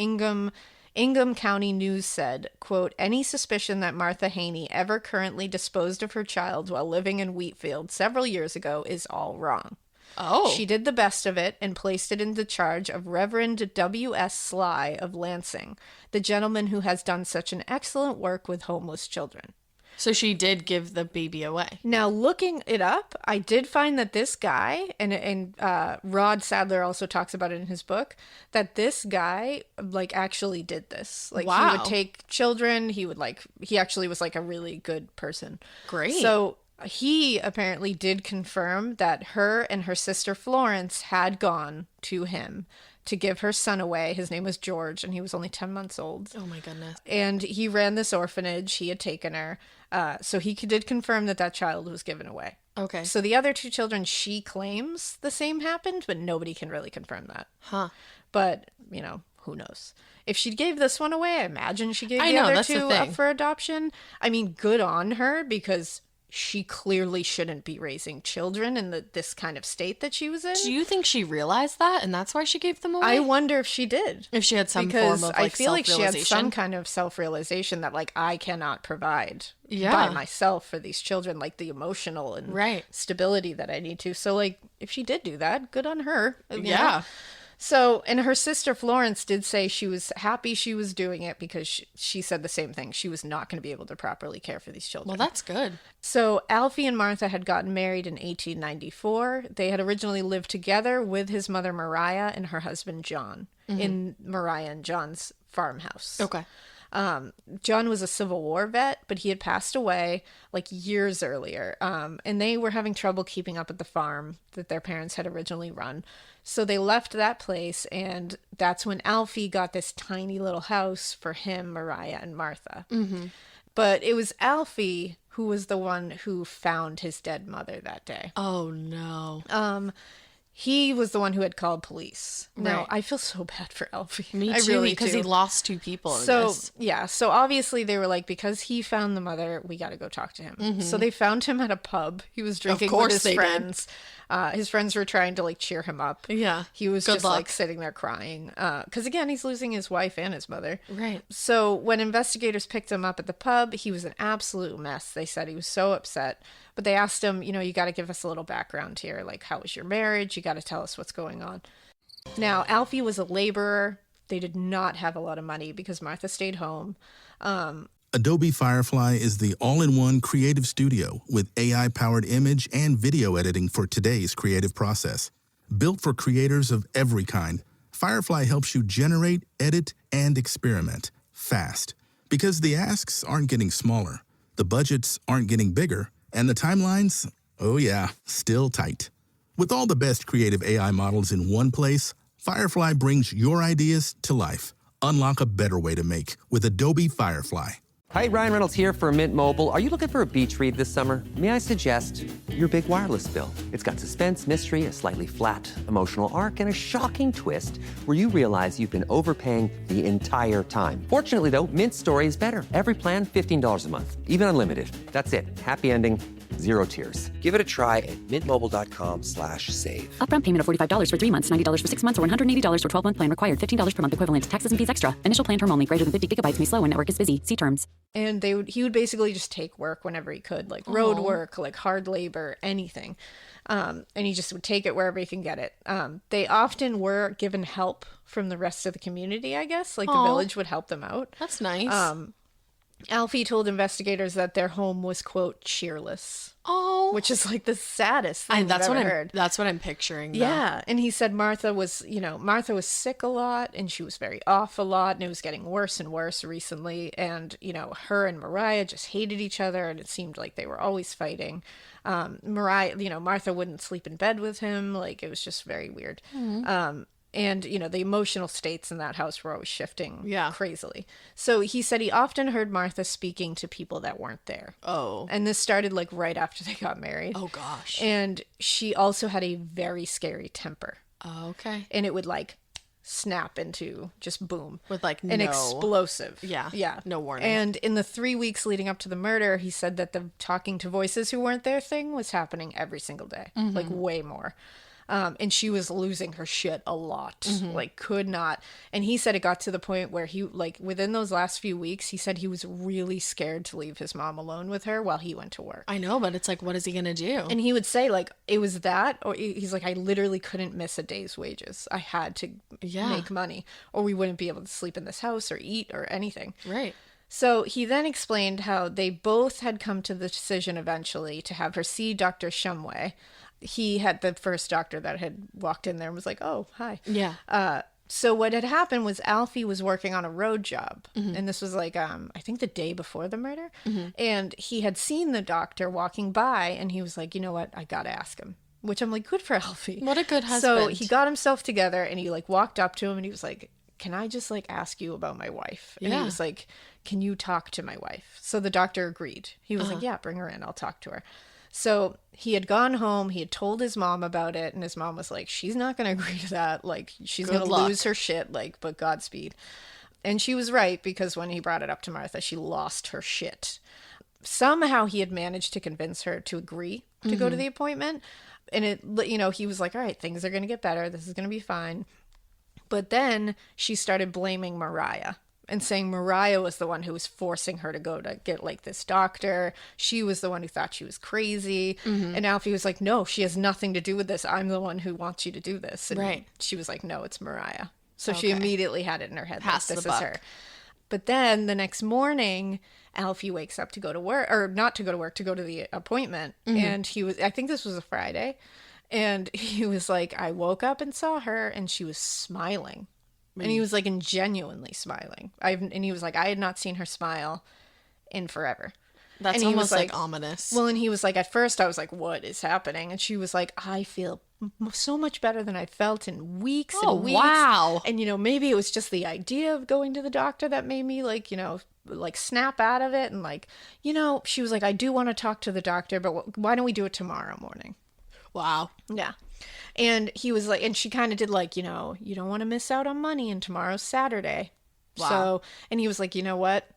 Ingham County News said, quote, any suspicion that Martha Haney ever currently disposed of her child while living in Wheatfield several years ago is all wrong. Oh. She did the best of it and placed it in the charge of Reverend W.S. Sly of Lansing, the gentleman who has done such an excellent work with homeless children. So she did give the baby away. Now, looking it up, I did find that this guy, and Rod Sadler also talks about it in his book, that this guy, like, actually did this. Like, wow. He would take children, he actually was, like, a really good person. Great. So he apparently did confirm that her and her sister Florence had gone to him to give her son away. His name was George, and he was only 10 months old. Oh, my goodness. And he ran this orphanage. He had taken her. So he did confirm that child was given away. Okay. So the other 2 children, she claims the same happened, but nobody can really confirm that. Huh. But, who knows? If she gave this one away, I imagine she gave the other 2 up for adoption. I mean, good on her, because she clearly shouldn't be raising children in this kind of state that she was in. Do you think she realized that, and that's why she gave them away? I wonder if she did. If she had some because form of, I feel like she had self-realization. some kind of self-realization that, like, I cannot provide Yeah. by myself for these children, like, the emotional and Right. stability that I need to. So, like, if she did do that, good on her. you know? Yeah. So, and her sister Florence did say she was happy she was doing it because she said the same thing. She was not going to be able to properly care for these children. Well, that's good. So Alfie and Martha had gotten married in 1894. They had originally lived together with his mother Mariah and her husband John in Mariah and John's farmhouse. Okay. John was a Civil War vet, but he had passed away like years earlier. And they were having trouble keeping up at the farm that their parents had originally run. So they left that place, and that's when Alfie got this tiny little house for him, Mariah, and Martha. But it was Alfie who was the one who found his dead mother that day. Oh, no. He was the one who had called police. Now, Right. I feel so bad for Alfie. Me I too, really because do. he lost 2 people in So, this. yeah. So, obviously, they were like, because he found the mother, we got to go talk to him. So, they found him at a pub. He was drinking with course his they did. friends. His friends were trying to, like, cheer him up. Yeah. He was Good just, luck. like, sitting there crying. Because, again, he's losing his wife and his mother. Right. So, when investigators picked him up at the pub, he was an absolute mess. They said he was so upset. But they asked him, you got to give us a little background here. Like, how was your marriage? You got to tell us what's going on. Now, Alfie was a laborer. They did not have a lot of money because Martha stayed home. Adobe Firefly is the all-in-one creative studio with AI-powered image and video editing for today's creative process. Built for creators of every kind, Firefly helps you generate, edit, and experiment fast. Because the asks aren't getting smaller, the budgets aren't getting bigger, and the timelines, oh yeah, still tight. With all the best creative AI models in one place, Firefly brings your ideas to life. Unlock a better way to make with Adobe Firefly. Hi, Ryan Reynolds here for Mint Mobile. Are you looking for a beach read this summer? May I suggest your big wireless bill? It's got suspense, mystery, a slightly flat, emotional arc, and a shocking twist where you realize you've been overpaying the entire time. Fortunately, though, Mint's story is better. Every plan, $15 a month. Even unlimited. That's it. Happy ending. Zero tears. Give it a try at mintmobile.com/save. Upfront payment of $45 for 3 months, $90 for 6 months, or $180 for 12-month plan required. $15 per month equivalent. Taxes and fees extra. Initial plan term only. Greater than 50 gigabytes may slow when network is busy. See terms. And he would basically just take work whenever he could, like road work, like hard labor, anything. And he just would take it wherever he can get it. They often were given help from the rest of the community, I guess. Like the village would help them out. That's nice. Alfie told investigators that their home was, quote, cheerless. Oh. Which is like the saddest thing I've ever heard. That's what I'm picturing. Though. Yeah. And he said Martha was sick a lot and she was very off a lot and it was getting worse and worse recently. And, her and Mariah just hated each other and it seemed like they were always fighting. Martha wouldn't sleep in bed with him. Like it was just very weird. Mm-hmm. And, the emotional states in that house were always shifting crazily. So he said he often heard Martha speaking to people that weren't there. Oh. And this started like right after they got married. Oh, gosh. And she also had a very scary temper. Oh, okay. And it would like snap into just boom. With like an explosive. Yeah. Yeah. No warning. And in the 3 weeks leading up to the murder, he said that the talking to voices who weren't there thing was happening every single day. Mm-hmm. Like way more. And she was losing her shit a lot, like could not. And he said it got to the point where he, like within those last few weeks, he said he was really scared to leave his mom alone with her while he went to work. I know, but it's like, what is he going to do? And he would say like, it was that, or he's like, I literally couldn't miss a day's wages. I had to make money or we wouldn't be able to sleep in this house or eat or anything. Right. So he then explained how they both had come to the decision eventually to have her see Dr. Shumway. He had the first doctor that had walked in there and was like, oh, hi. Yeah. So what had happened was Alfie was working on a road job. Mm-hmm. And this was like, I think the day before the murder. Mm-hmm. And he had seen the doctor walking by and he was like, you know what? I got to ask him. Which I'm like, good for Alfie. What a good husband. So he got himself together and he like walked up to him and he was like, can I just like ask you about my wife? And he was like, can you talk to my wife? So the doctor agreed. He was like, yeah, bring her in. I'll talk to her. So he had gone home, he had told his mom about it, and his mom was like, she's not going to agree to that. Like, she's going to lose her shit, like, but Godspeed. And she was right, because when he brought it up to Martha, she lost her shit. Somehow he had managed to convince her to agree to go to the appointment. And he was like, all right, things are going to get better. This is going to be fine. But then she started blaming Mariah. And saying Mariah was the one who was forcing her to go to get like this doctor. She was the one who thought she was crazy. Mm-hmm. And Alfie was like, no, she has nothing to do with this. I'm the one who wants you to do this. And right. She was like, no, it's Mariah. So she immediately had it in her head that this is her. But then the next morning, Alfie wakes up to go to work, or not to go to work, to go to the appointment. Mm-hmm. And I think this was a Friday. And he was like, I woke up and saw her and she was smiling. And he was like, and genuinely smiling. And he was like, I had not seen her smile in forever. That's almost like ominous. Well, and he was like, at first I was like, what is happening? And she was like, I feel so much better than I felt in weeks and weeks. Wow. And, maybe it was just the idea of going to the doctor that made me like, like snap out of it. And like, she was like, I do want to talk to the doctor, but why don't we do it tomorrow morning? Wow. Yeah. And he was like, and she kind of did like, you don't want to miss out on money and tomorrow's Saturday. Wow. So, and he was like, you know what?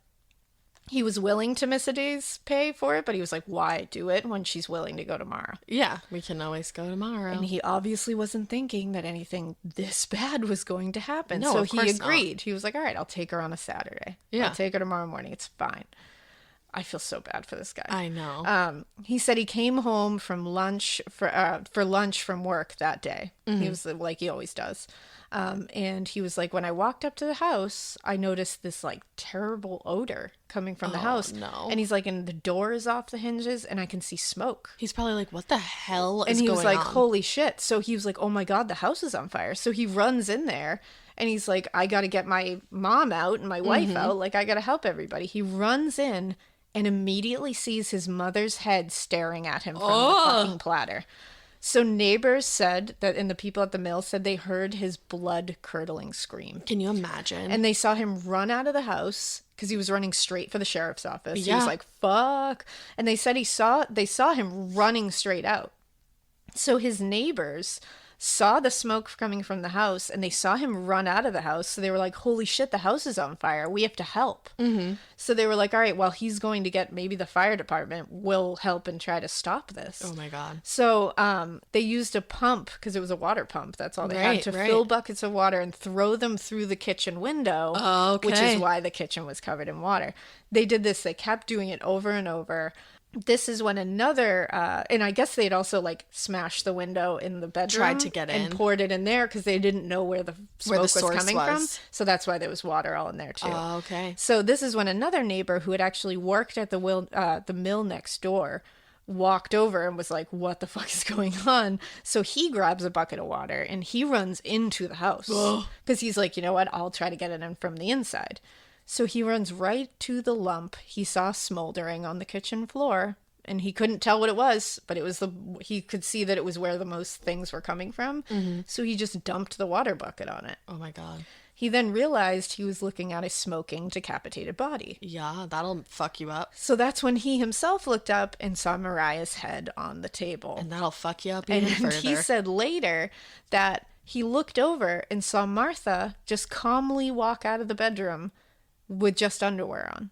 He was willing to miss a day's pay for it, but he was like, why do it when she's willing to go tomorrow? Yeah, we can always go tomorrow. And he obviously wasn't thinking that anything this bad was going to happen. No, so of course he agreed. not. He was like, all right, I'll take her on a Saturday. Yeah. I'll take her tomorrow morning. It's fine. I feel so bad for this guy. I know. He said he came home from lunch for lunch from work that day. Mm-hmm. He was like he always does. And he was like, when I walked up to the house, I noticed this like terrible odor coming from the house. No. And he's like, and the door is off the hinges and I can see smoke. He's probably like, what the hell is And he going was like, on? holy shit. So he was like, oh my God, the house is on fire. So he runs in there and he's like, I got to get my mom out and my wife out. Like, I got to help everybody. He runs in and immediately sees his mother's head staring at him from the fucking platter. So neighbors said that, and the people at the mill said they heard his blood-curdling scream. Can you imagine? And they saw him run out of the house because he was running straight for the sheriff's office. He Yeah. was like, fuck. And they said they saw him running straight out. So his neighbors saw the smoke coming from the house and they saw him run out of the house. So they were like, holy shit, the house is on fire. We have to help. Mm-hmm. So they were like, all right, well, he's going to get maybe the fire department will help and try to stop this. Oh my God. So they used a pump because it was a water pump. That's all they had to fill buckets of water and throw them through the kitchen window, which is why the kitchen was covered in water. They did this. They kept doing it over and over. This is when another, and I guess they'd also like smashed the window in the bedroom. Tried to get in. And poured it in there because they didn't know where the smoke was source coming was. from. So that's why there was water all in there too. Oh, okay. So this is when another neighbor who had actually worked at the mill next door walked over and was like, what the fuck is going on? So he grabs a bucket of water and he runs into the house because he's like, you know what, I'll try to get it in from the inside. So he runs right to the lump he saw smoldering on the kitchen floor, and he couldn't tell what it was, but it was he could see that it was where the most things were coming from. Mm-hmm. So he just dumped the water bucket on it. Oh my God. He then realized he was looking at a smoking, decapitated body. Yeah, that'll fuck you up. So that's when he himself looked up and saw Mariah's head on the table. And that'll fuck you up even And further. he said later that he looked over and saw Martha just calmly walk out of the bedroom with just underwear on.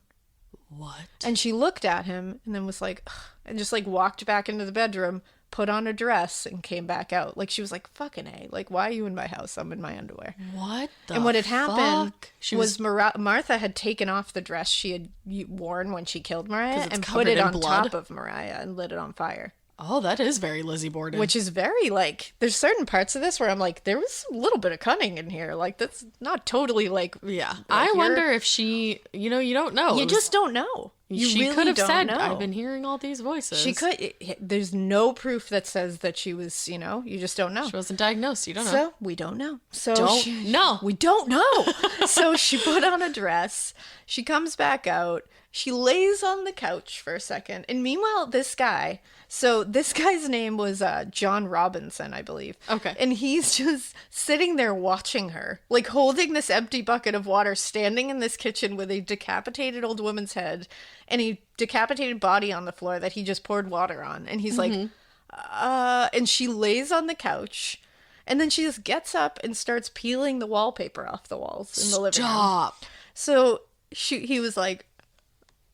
What? And she looked at him and then was like, ugh, and just like walked back into the bedroom, put on a dress and came back out. Like she was like, fucking A, like, why are you in my house? I'm in my underwear. What the And what had happened fuck? was Martha had taken off the dress she had worn when she killed Mariah it's and put covered it in on blood? top of Mariah and lit it on fire. Oh, that is very Lizzie Borden. Which is very like, there's certain parts of this where I'm like, there was a little bit of cunning in here. Like that's not totally like, yeah. I wonder if she, you don't know. You just don't know. She really could have don't said, know. I've been hearing all these voices. She could. There's no proof that says that she was, you just don't know. She wasn't diagnosed. You don't know. So we don't know. So We don't know. So she put on a dress. She comes back out. She lays on the couch for a second. And meanwhile, this guy's name was John Robinson, I believe. Okay. And he's just sitting there watching her, like holding this empty bucket of water, standing in this kitchen with a decapitated old woman's head and a decapitated body on the floor that he just poured water on. And he's like, and she lays on the couch. And then she just gets up and starts peeling the wallpaper off the walls in the living room. Stop. So he was like,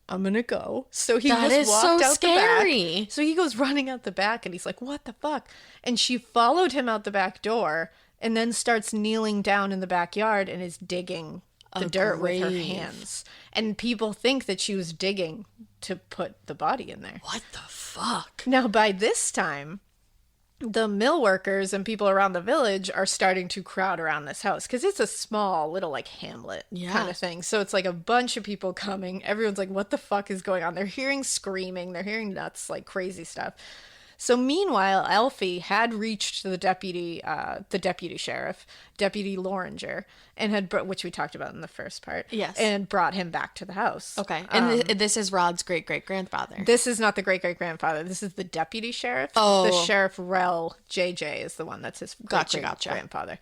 I'm gonna go. So he That just is walked so out scary. the back. So he goes running out the back and he's like, what the fuck? And she followed him out the back door and then starts kneeling down in the backyard and is digging the dirt with her grave. hands. And people think that she was digging to put the body in there. What the fuck? Now, by this time, the mill workers and people around the village are starting to crowd around this house because it's a small little like hamlet kind of thing. So it's like a bunch of people coming. Everyone's like, what the fuck is going on? They're hearing screaming. They're hearing nuts, like crazy stuff. So meanwhile, Alfie had reached the deputy sheriff, Deputy Loringer, and which we talked about in the first part. Yes. And brought him back to the house. Okay. And this is Rod's great-great-grandfather. This is not the great-great-grandfather. This is the deputy sheriff. Oh. The sheriff Rel JJ is the one that's his great-great-grandfather.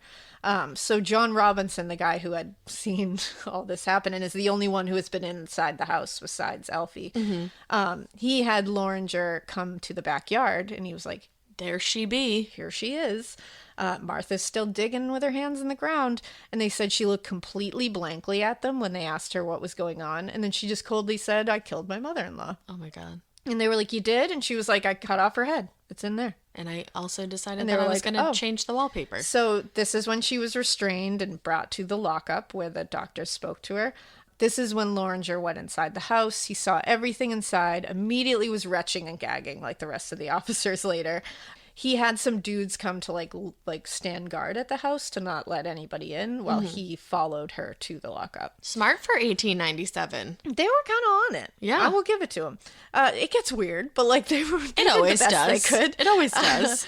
So John Robinson, the guy who had seen all this happen and is the only one who has been inside the house besides Alfie, he had Loringer come to the backyard and he was like, There she be. here she is. Martha's still digging with her hands in the ground. And they said she looked completely blankly at them when they asked her what was going on. And then she just coldly said, I killed my mother-in-law. Oh my God. And they were like, you did? And she was like, I cut off her head. It's in there. And I also decided And they that were I was like, going to "Oh." change the wallpaper. So this is when she was restrained and brought to the lockup where the doctors spoke to her. This is when Loringer went inside the house. He saw everything inside, immediately was retching and gagging like the rest of the officers later. he had some dudes come to like stand guard at the house to not let anybody in while he followed her to the lockup. Smart for 1897. They were kind of on it. Yeah. I will give it to them. It gets weird, but like they It always the best does. they could. It always does.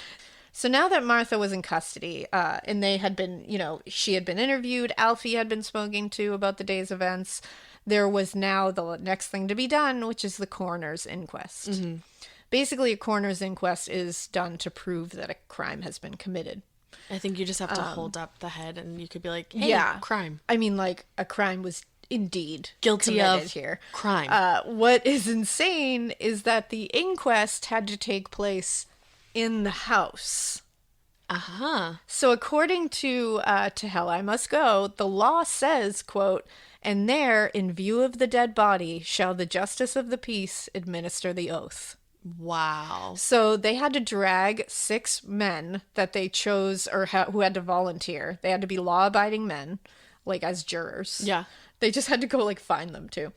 So now that Martha was in custody, and they had been, she had been interviewed, Alfie had been spoken to about the day's events, there was now the next thing to be done, which is the coroner's inquest. Mm-hmm. Basically, a coroner's inquest is done to prove that a crime has been committed. I think you just have to hold up the head and you could be like, hey, yeah, crime. I mean, like, a crime was indeed guilty committed of here. Crime. What is insane is that the inquest had to take place in the house. So according to Hell I Must Go, the law says, quote, "And there, in view of the dead body, shall the justice of the peace administer the oath." Wow. So they had to drag 6 men that they chose or who had to volunteer. They had to be law-abiding men, like as jurors. Yeah. They just had to go like find them too.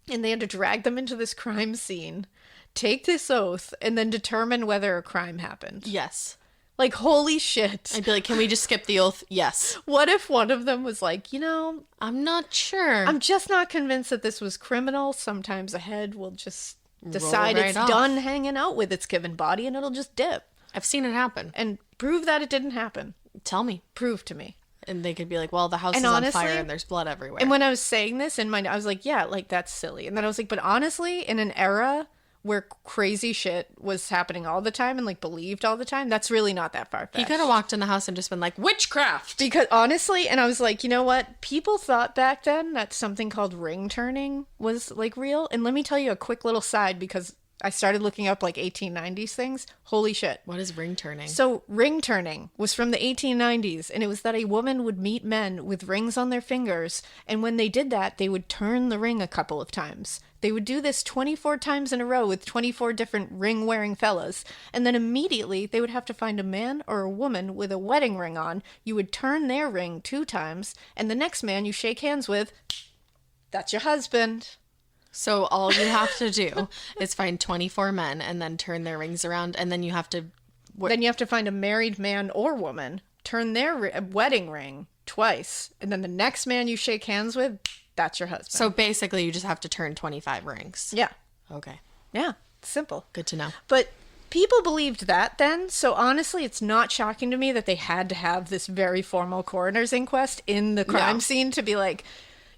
And they had to drag them into this crime scene, take this oath, and then determine whether a crime happened. Yes. Like, holy shit. I'd be like, can we just skip the oath? Yes. What if one of them was like, I'm not sure. I'm just not convinced that this was criminal. Sometimes a head will just decide right it's off. done hanging out with its given body and it'll just dip. I've seen it happen. And prove that it didn't happen. Tell me. Prove to me. And they could be like, well, the house And is honestly, on fire and there's blood everywhere. And when I was saying this in my, I was like, yeah, like that's silly. And then I was like, but honestly, in an era where crazy shit was happening all the time and like believed all the time, that's really not that far-fetched. He could have walked in the house and just been like, witchcraft. Because honestly, and I was like, you know what? People thought back then that something called ring turning was like real. And let me tell you a quick little side, because I started looking up like 1890s things. Holy shit. What is ring turning? So ring turning was from the 1890s, and it was that a woman would meet men with rings on their fingers, and when they did that, they would turn the ring a couple of times. They would do this 24 times in a row with 24 different ring-wearing fellas, and then immediately they would have to find a man or a woman with a wedding ring on. You would turn their ring 2 times, and the next man you shake hands with, that's your husband. So all you have to do is find 24 men and then turn their rings around, and then you have to... Then you have to find a married man or woman, turn their wedding ring twice, and then the next man you shake hands with, that's your husband. So basically you just have to turn 25 rings. Yeah. Okay. Yeah. Simple. Good to know. But people believed that then, so honestly, it's not shocking to me that they had to have this very formal coroner's inquest in the crime scene to be like,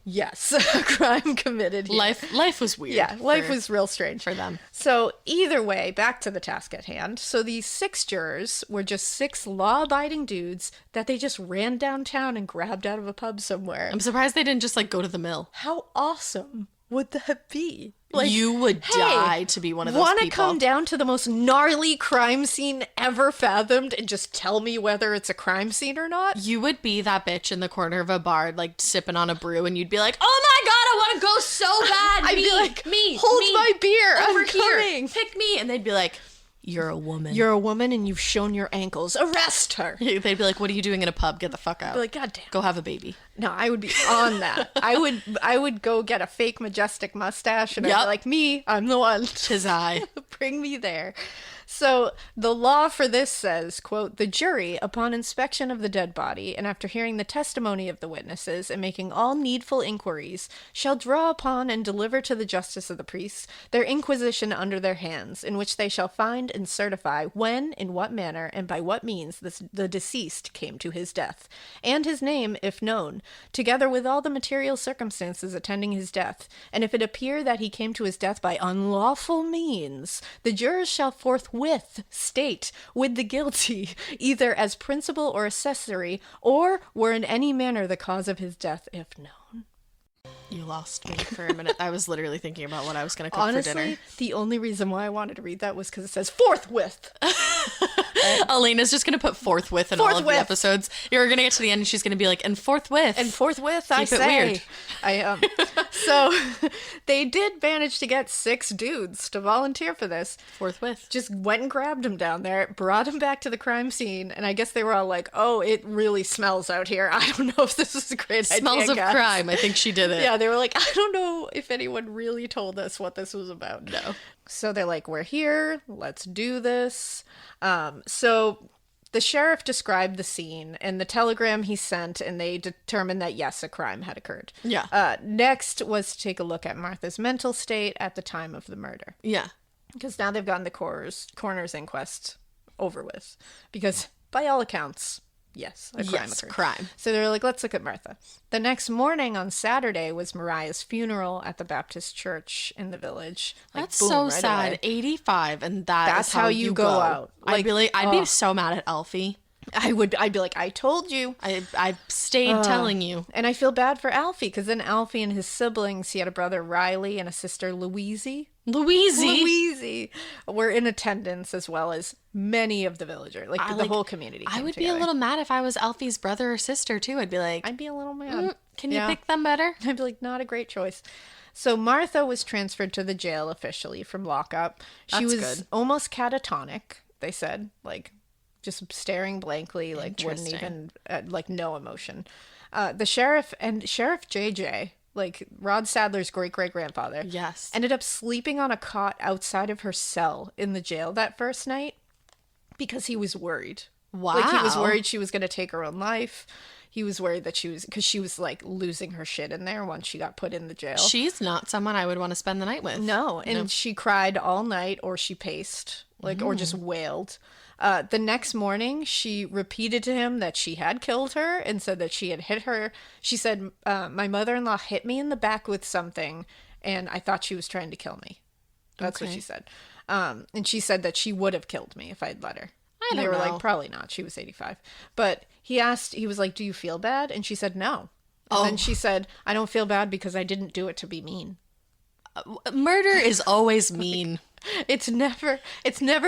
yes, a crime committed here. Life was weird. Yeah, life was real strange for them. So either way, back to the task at hand. So these 6 jurors were just 6 law-abiding dudes that they just ran downtown and grabbed out of a pub somewhere. I'm surprised they didn't just like go to the mill. How awesome would that be? Like, you would die to be one of those people. Want to come down to the most gnarly crime scene ever fathomed and just tell me whether it's a crime scene or not? You would be that bitch in the corner of a bar, like sipping on a brew, and you'd be like, "Oh my god, I want to go so bad." I'd me, be like, me, hold me, my beer, over I'm here, coming. pick me, and they'd be like, "You're a woman. You're a woman, and you've shown your ankles. Arrest her." They'd be like, "What are you doing in a pub? Get the fuck out." I'd be like, God damn. Go have a baby. No, I would be on that. I would go get a fake majestic mustache and I'd be like, me, I'm the one. Tis I. Bring me there. So the law for this says, quote, "The jury, upon inspection of the dead body, and after hearing the testimony of the witnesses and making all needful inquiries, shall draw upon and deliver to the justice of the priests their inquisition under their hands, in which they shall find and certify when, in what manner, and by what means the deceased came to his death, and his name, if known, together with all the material circumstances attending his death. And if it appear that he came to his death by unlawful means, the jurors shall forthwith state with the guilty, either as principal or accessory, or were in any manner the cause of his death, if known." You lost me for a minute. I was literally thinking about what I was going to cook Honestly, for dinner. the only reason why I wanted to read that was because it says forthwith. Alaina's just going to put forthwith in all of the Forthwith. episodes. You're going to get to the end and she's going to be like, and forthwith. And forthwith, Keep I it say. weird. So they did manage to get 6 dudes to volunteer for this. Forthwith. Just went and grabbed him down there, brought him back to the crime scene, and I guess they were all like, "Oh, it really smells out here. I don't know if this is a great idea, Smells of guys." crime. I think she did it. Yeah, they were like, "I don't know if anyone really told us what this was about." No. So they're like, we're here. Let's do this. So the sheriff described the scene and the telegram he sent, and they determined that, yes, a crime had occurred. Yeah. Next was to take a look at Martha's mental state at the time of the murder. Yeah. Because now they've gotten the coroner's inquest over with. Because by all accounts, yes, a crime occurred. Crime. So they're like, let's look at Martha. The next morning on Saturday was Mariah's funeral at the Baptist church in the village. Like, That's boom, so right sad. away. 85, and That's is how you go out. I'd be so mad at Alfie. I'd be like, I told you. I stayed telling you. And I feel bad for Alfie, because then Alfie and his siblings, he had a brother Riley and a sister Louise, were in attendance, as well as many of the villagers, the whole community came I would together. be a little mad if I was Alfie's brother or sister too. I'd be like, I'd be a little mad. Can you pick them better? I'd be like, not a great choice. So Martha was transferred to the jail officially from lockup. She was good. almost catatonic, they said, just staring blankly, wouldn't even, no emotion. The sheriff and Sheriff JJ, Rod Sadler's great-great-grandfather, Yes. ended up sleeping on a cot outside of her cell in the jail that first night because he was worried. Wow. He was worried she was going to take her own life. He was worried that because she was losing her shit in there once she got put in the jail. She's not someone I would want to spend the night with. No, and she cried all night, or she paced, or just wailed. The next morning, she repeated to him that she had killed her and said that she had hit her. She said, my mother-in-law hit me in the back with something, and I thought she was trying to kill me. That's what she said. And she said that she would have killed me if I'd let her. I don't They were know. like, probably not. She was 85. But he was like, do you feel bad? And she said, no. And then she said, I don't feel bad because I didn't do it to be mean. Murder is always mean. It's never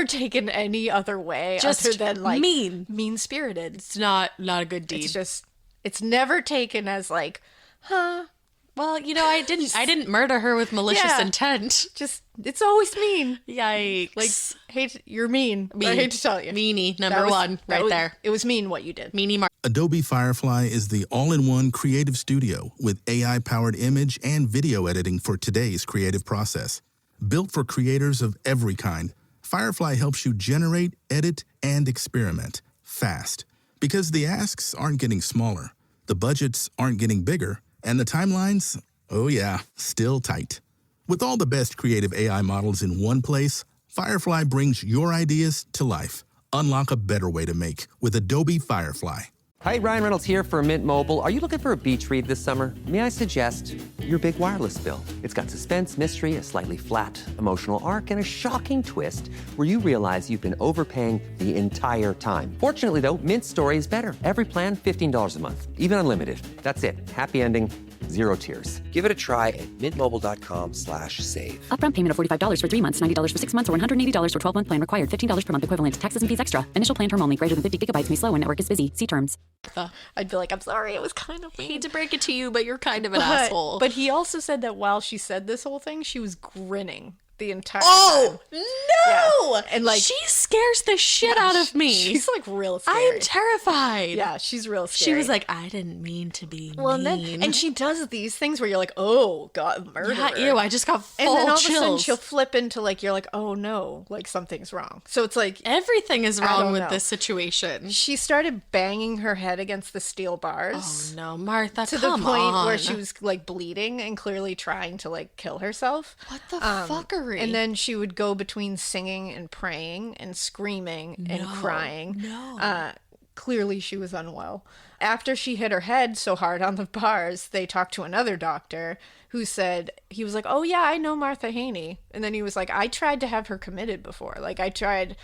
taken any other way Just other than mean-spirited. It's not a good deed. It's never taken as well, I didn't murder her with malicious intent. It's always mean. Yikes. You're mean. I hate to tell you. Meanie, number one, right there. It was mean what you did. Meanie Adobe Firefly is the all-in-one creative studio with AI-powered image and video editing for today's creative process. Built for creators of every kind, Firefly helps you generate, edit, and experiment fast. Because the asks aren't getting smaller, the budgets aren't getting bigger, and the timelines, still tight. With all the best creative AI models in one place, Firefly brings your ideas to life. Unlock a better way to make with Adobe Firefly. Hi, Ryan Reynolds here for Mint Mobile. Are you looking for a beach read this summer? May I suggest your big wireless bill? It's got suspense, mystery, a slightly flat, emotional arc, and a shocking twist where you realize you've been overpaying the entire time. Fortunately, though, Mint's story is better. Every plan, $15 a month. Even unlimited. That's it. Happy ending, 0 tears. Give it a try at mintmobile.com/save. Upfront payment of $45 for 3 months, $90 for 6 months, or $180 for 12-month plan required. $15 per month equivalent. Taxes and fees extra. Initial plan term only. Greater than 50 gigabytes may slow when network is busy. See terms. I'd be like, I'm sorry, it was kind of mean. I hate to break it to you, but you're kind of an asshole. But he also said that while she said this whole thing, she was grinning the entire Oh, time. no! Yeah. And she scares the shit out of me. She's real scary. I am terrified. Yeah, she's real scary. She was like, I didn't mean to be mean. And she does these things where you're like, oh, God, murder. Yeah, ew, I just got full And then all chills. of a sudden she'll flip into you're like, oh no, something's wrong. So it's like, everything is I wrong don't with know. this situation. She started banging her head against the steel bars. Oh no, Martha, To the point where she was bleeding and clearly trying to full herself. What the fuckery? And then she would go between singing and praying and screaming and crying. No. Clearly she was unwell. After she hit her head so hard on the bars, they talked to another doctor who said, he was like, oh yeah, I know Martha Haney. And then he was like, I tried to have her committed before. I tried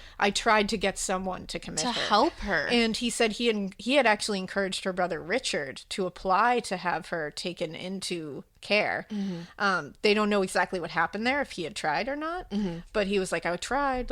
to get someone to commit her. To help her. And he said he had actually encouraged her brother Richard to apply to have her taken into care. Mm-hmm. They don't know exactly what happened there, if he had tried or not. Mm-hmm. But he was like, I tried.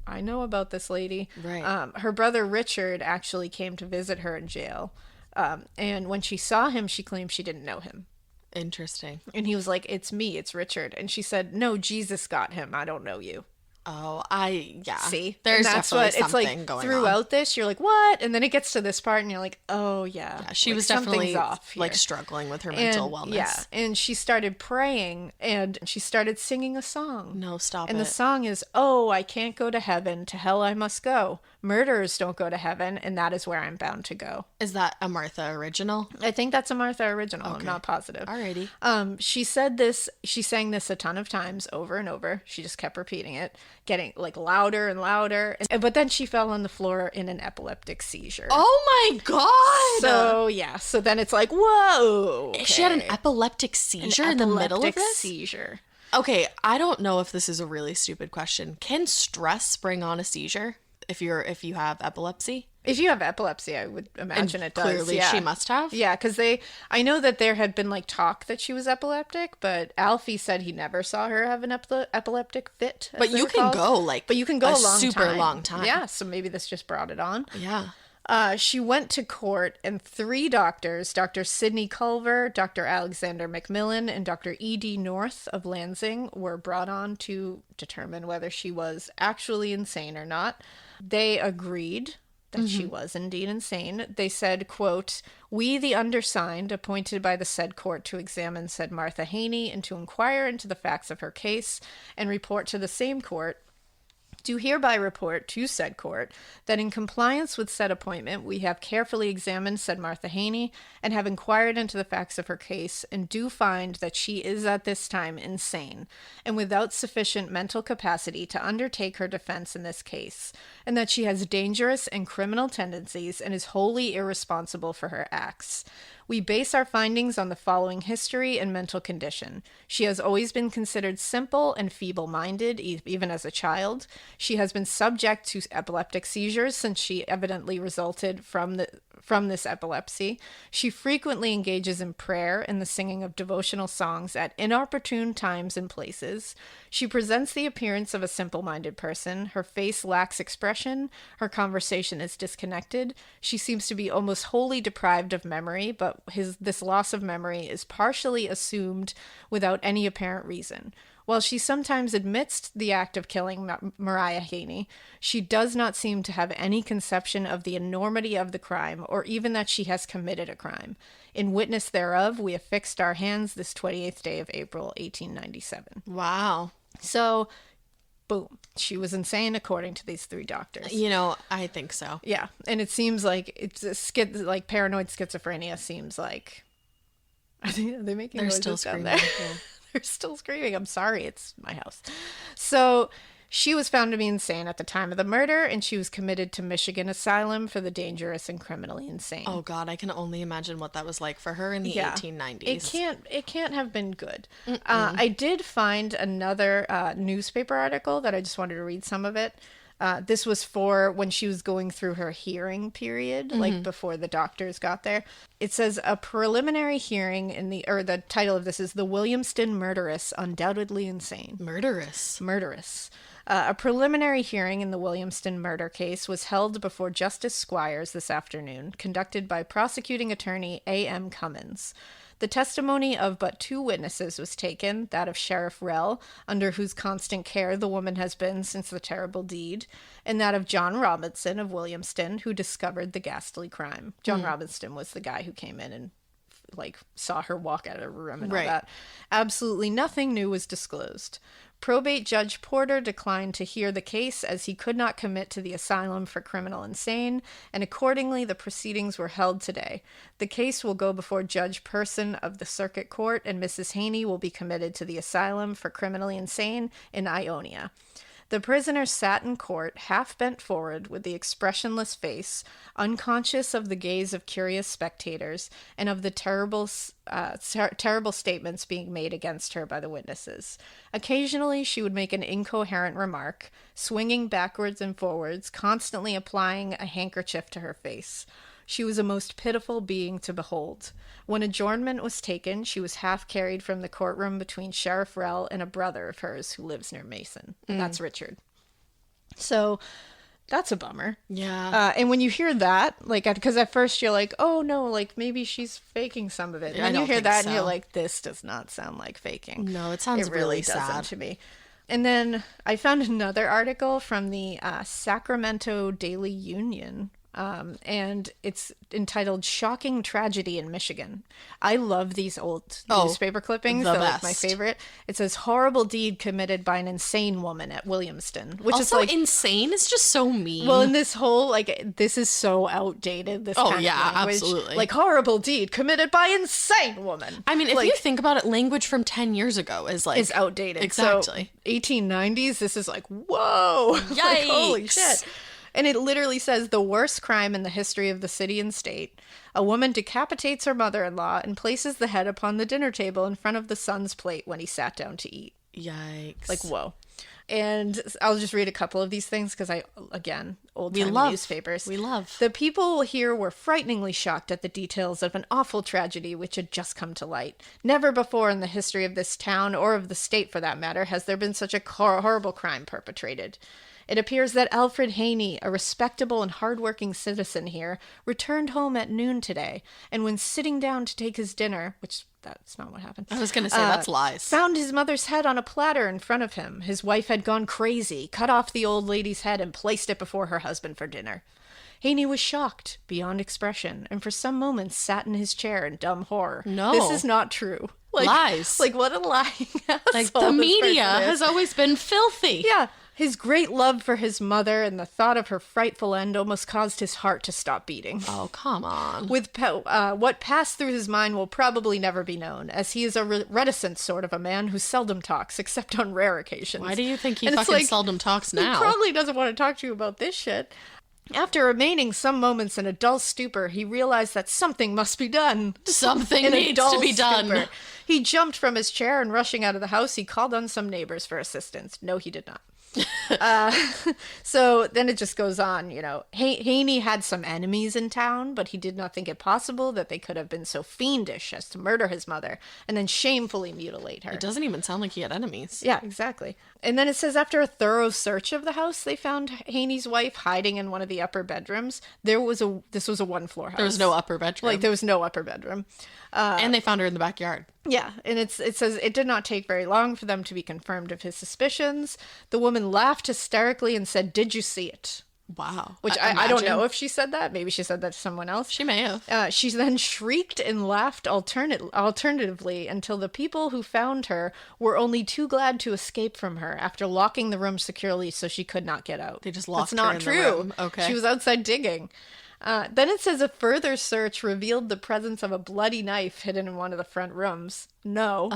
I know about this lady. Right. Her brother Richard actually came to visit her in jail. And when she saw him, she claimed she didn't know him. Interesting. And he was like, it's me, it's Richard. And she said, no, Jesus got him. I don't know you. Oh, See? There's And that's definitely what it's something like going throughout on. this. You're like, what? And then it gets to this part, and you're like, oh yeah, Yeah, she like, was something's definitely off like here. struggling with her mental wellness. Yeah, and she started praying, and she started singing a song. No, stop And it. the song is, "Oh, I can't go to heaven, to hell I must go. Murderers don't go to heaven, and that is where I'm bound to go." Is that a Martha original? I think that's a Martha original. I'm not positive. Alrighty. She said this. She sang this a ton of times, over and over. She just kept repeating it, getting like louder and louder. But then she fell on the floor in an epileptic seizure. Oh my god! So yeah. So then it's like, whoa. She had an okay. epileptic seizure in the middle of Epileptic this? seizure. Okay, I don't know if this is a really stupid question. Can stress bring on a seizure if you have epilepsy? If you have epilepsy, I would imagine it does. Clearly, yeah. she must have. Yeah, because I know that there had been like talk that she was epileptic, but Alfie said he never saw her have an epileptic fit. as But they you were can called. go like but you can go a a long super time. long time. Yeah, so maybe this just brought it on. Yeah. She went to court, and 3 doctors, Dr. Sidney Culver, Dr. Alexander McMillan, and Dr. E.D. North of Lansing, were brought on to determine whether she was actually insane or not. They agreed that she was indeed insane. They said, quote, "We, the undersigned, appointed by the said court to examine said Martha Haney and to inquire into the facts of her case and report to the same court, do hereby report to said court that in compliance with said appointment, we have carefully examined said Martha Haney and have inquired into the facts of her case and do find that she is at this time insane and without sufficient mental capacity to undertake her defense in this case, and that she has dangerous and criminal tendencies and is wholly irresponsible for her acts. We base our findings on the following history and mental condition. She has always been considered simple and feeble-minded, even as a child. She has been subject to epileptic seizures since she evidently resulted from this epilepsy. She frequently engages in prayer and the singing of devotional songs at inopportune times and places. She presents the appearance of a simple-minded person. Her face lacks expression. Her conversation is disconnected. She seems to be almost wholly deprived of memory, but this loss of memory is partially assumed without any apparent reason. While she sometimes admits the act of killing Mariah Haney, she does not seem to have any conception of the enormity of the crime, or even that she has committed a crime. In witness thereof, we affixed our hands this 28th day of April, 1897. Wow. So, boom. She was insane according to these 3 doctors. You know, I think so. Yeah, and it seems like it's like paranoid schizophrenia seems like... Are they making They're noises still down screaming. there? Yeah. They're still screaming. I'm sorry, it's my house. So she was found to be insane at the time of the murder, and she was committed to Michigan Asylum for the dangerous and criminally insane. Oh God, I can only imagine what that was like for her in the 1890s. It can't have been good. I did find another newspaper article that I just wanted to read some of it. This was for when she was going through her hearing period, like before the doctors got there. It says a preliminary hearing the title of this is "The Williamston Murderess, Undoubtedly Insane." Murderous. A preliminary hearing in the Williamston murder case was held before Justice Squires this afternoon, conducted by prosecuting attorney A.M. Cummins. The testimony of but 2 witnesses was taken, that of Sheriff Rell, under whose constant care the woman has been since the terrible deed, and that of John Robinson of Williamston, who discovered the ghastly crime. John Robinson was the guy who came in and saw her walk out of her room and all that. Absolutely nothing new was disclosed. Probate Judge Porter declined to hear the case as he could not commit to the asylum for criminal insane, and accordingly the proceedings were held today. The case will go before Judge Person of the Circuit Court, and Mrs. Haney will be committed to the asylum for criminally insane in Ionia. The prisoner sat in court, half bent forward, with the expressionless face, unconscious of the gaze of curious spectators, and of the terrible statements being made against her by the witnesses. Occasionally, she would make an incoherent remark, swinging backwards and forwards, constantly applying a handkerchief to her face. She was a most pitiful being to behold. When adjournment was taken, she was half carried from the courtroom between Sheriff Rell and a brother of hers who lives near Mason. That's Richard. So that's a bummer. Yeah. And when you hear that, because at first you're like, oh no, maybe she's faking some of it. And I then you don't hear think that so. and you're like, this does not sound like faking. No, it sounds It really really doesn't sad. to me. And then I found another article from the Sacramento Daily Union, and it's entitled "Shocking Tragedy in Michigan." I love these old newspaper clippings. The They're like best. my favorite. It says horrible deed committed by an insane woman at Williamston, which Also, is like insane is just so mean. well, in this whole this is so outdated. This kind of language. Absolutely. Like horrible deed committed by insane woman. I mean, if you think about it, language from 10 years ago is like is outdated. Exactly. So 1890s. This is like whoa, Yikes. like, holy shit. And it literally says the worst crime in the history of the city and state. A woman decapitates her mother-in-law and places the head upon the dinner table in front of the son's plate when he sat down to eat. Yikes. Like, whoa. And I'll just read a couple of these things because old-time newspapers. We love. The people here were frighteningly shocked at the details of an awful tragedy which had just come to light. Never before in the history of this town, or of the state for that matter, has there been such a horrible crime perpetrated. It appears that Alfred Haney, a respectable and hard-working citizen here, returned home at noon today, and when sitting down to take his dinner, which that's not what happened. I was going to say, that's lies. Found his mother's head on a platter in front of him. His wife had gone crazy, cut off the old lady's head, and placed it before her husband for dinner. Haney was shocked, beyond expression, and for some moments sat in his chair in dumb horror. No. This is not true. Lies. Like, what a lying asshole Like, the this media person is. has always been filthy. Yeah. His great love for his mother and the thought of her frightful end almost caused his heart to stop beating. Oh, come on. With what passed through his mind will probably never be known, as he is a reticent sort of a man who seldom talks, except on rare occasions. Why do you think he And it's fucking seldom talks now? He probably doesn't want to talk to you about this shit. After remaining some moments in a dull stupor, he realized that something must be done. Something In a needs dull to be done. stupor. He jumped from his chair and rushing out of the house, he called on some neighbors for assistance. No, he did not. So then it just goes on, Haney had some enemies in town, but he did not think it possible that they could have been so fiendish as to murder his mother and then shamefully mutilate her. It doesn't even sound like he had enemies. Yeah, exactly. And then it says after a thorough search of the house, they found Haney's wife hiding in one of the upper bedrooms. This was a one-floor house. There was no upper bedroom. Like, there was no upper bedroom. And they found her in the backyard. Yeah, and it says it did not take very long for them to be confirmed of his suspicions. The woman laughed hysterically and said, "Did you see it?" Wow. Which I don't know if she said that. Maybe she said that to someone else. She may have. She then shrieked and laughed alternatively until the people who found her were only too glad to escape from her after locking the room securely so she could not get out. They just locked That's her not in true. the room. Okay. She was outside digging. Then it says a further search revealed the presence of a bloody knife hidden in one of the front rooms. No.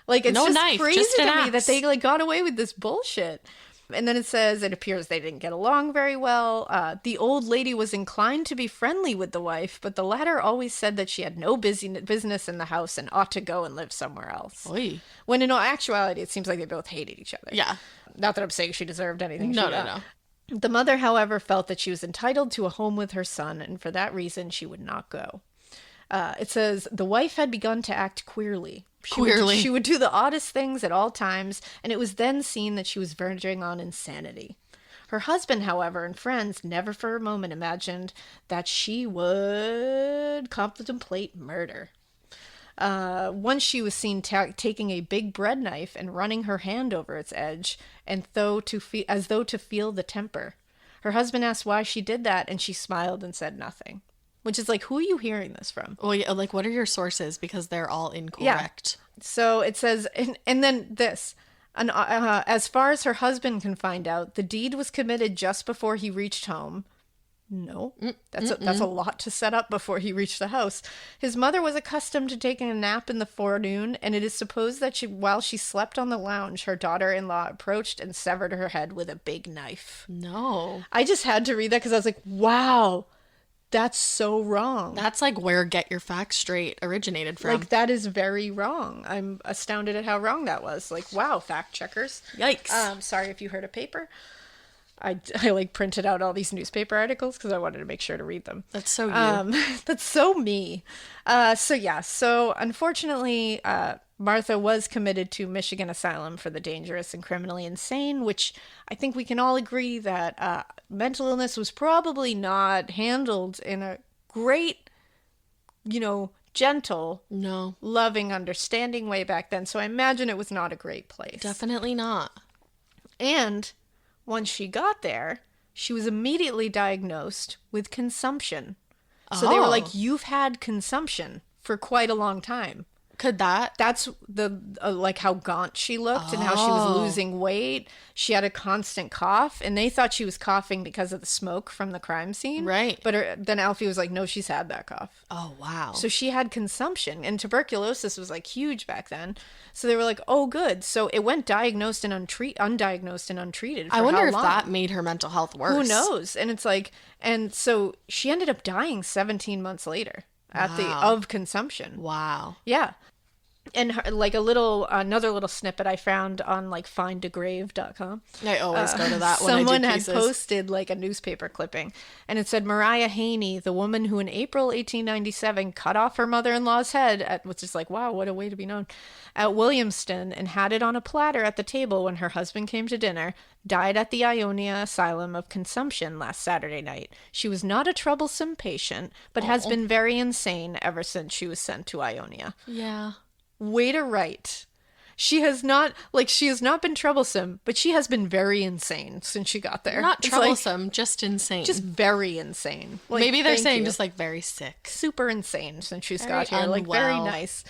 Like, it's no just knife, crazy just an to me axe. that they got away with this bullshit. And then it says it appears they didn't get along very well. The old lady was inclined to be friendly with the wife, but the latter always said that she had no business in the house and ought to go and live somewhere else. Oy. When in actuality, it seems like they both hated each other. Yeah. Not that I'm saying she deserved anything. No. The mother, however, felt that she was entitled to a home with her son, and for that reason, she would not go. It says the wife had begun to act queerly. She would do the oddest things at all times, and it was then seen that she was verging on insanity. Her husband, however, and friends never for a moment imagined that she would contemplate murder. Once she was seen taking a big bread knife and running her hand over its edge, and as though to feel the temper. Her husband asked why she did that, and she smiled and said nothing. Which is like, who are you hearing this from? Well, yeah, like, what are your sources? Because they're all incorrect. Yeah. So it says, and then this. As far as her husband can find out, the deed was committed just before he reached home. No, that's a lot to set up before he reached the house. His mother was accustomed to taking a nap in the forenoon, and it is supposed that while she slept on the lounge, her daughter-in-law approached and severed her head with a big knife. No. I just had to read that because I was like, wow, that's so wrong. That's like where Get Your Facts Straight originated from. Like, that is very wrong. I'm astounded at how wrong that was. Like, wow, fact checkers. Yikes. Sorry if you heard a paper. I like printed out all these newspaper articles because I wanted to make sure to read them. That's so you. That's so me. So unfortunately, Martha was committed to Michigan Asylum for the Dangerous and Criminally Insane, which I think we can all agree that mental illness was probably not handled in a great, gentle, no, loving, understanding way back then. So I imagine it was not a great place. Definitely not. And once she got there, she was immediately diagnosed with consumption. So they were like, you've had consumption for quite a long time. Could that? That's the like how gaunt she looked and how she was losing weight. She had a constant cough, and they thought she was coughing because of the smoke from the crime scene. Right. But then Alfie was like, no, she's had that cough. Oh, wow. So she had consumption, and tuberculosis was like huge back then. So they were like, oh, good. So it went diagnosed and undiagnosed and untreated for I wonder how if long? that made her mental health worse. Who knows? And it's like, and so she ended up dying 17 months later of consumption. Wow. Yeah. And her, like another little snippet I found on like findagrave.com. I always go to that when I do Someone had cases. posted like a newspaper clipping, and it said Mariah Haney, the woman who in April 1897 cut off her mother-in-law's head, which is like, wow, what a way to be known, at Williamston, and had it on a platter at the table when her husband came to dinner, died at the Ionia Asylum of consumption last Saturday night. She was not a troublesome patient, but has been very insane ever since she was sent to Ionia. Yeah. Way to write. She has not been troublesome, but she has been very insane since she got there. Not It's troublesome, just insane. just very insane. Like, Maybe they're thank saying you. just like very sick. Super insane since she's Very got here. Like very unwell. nice.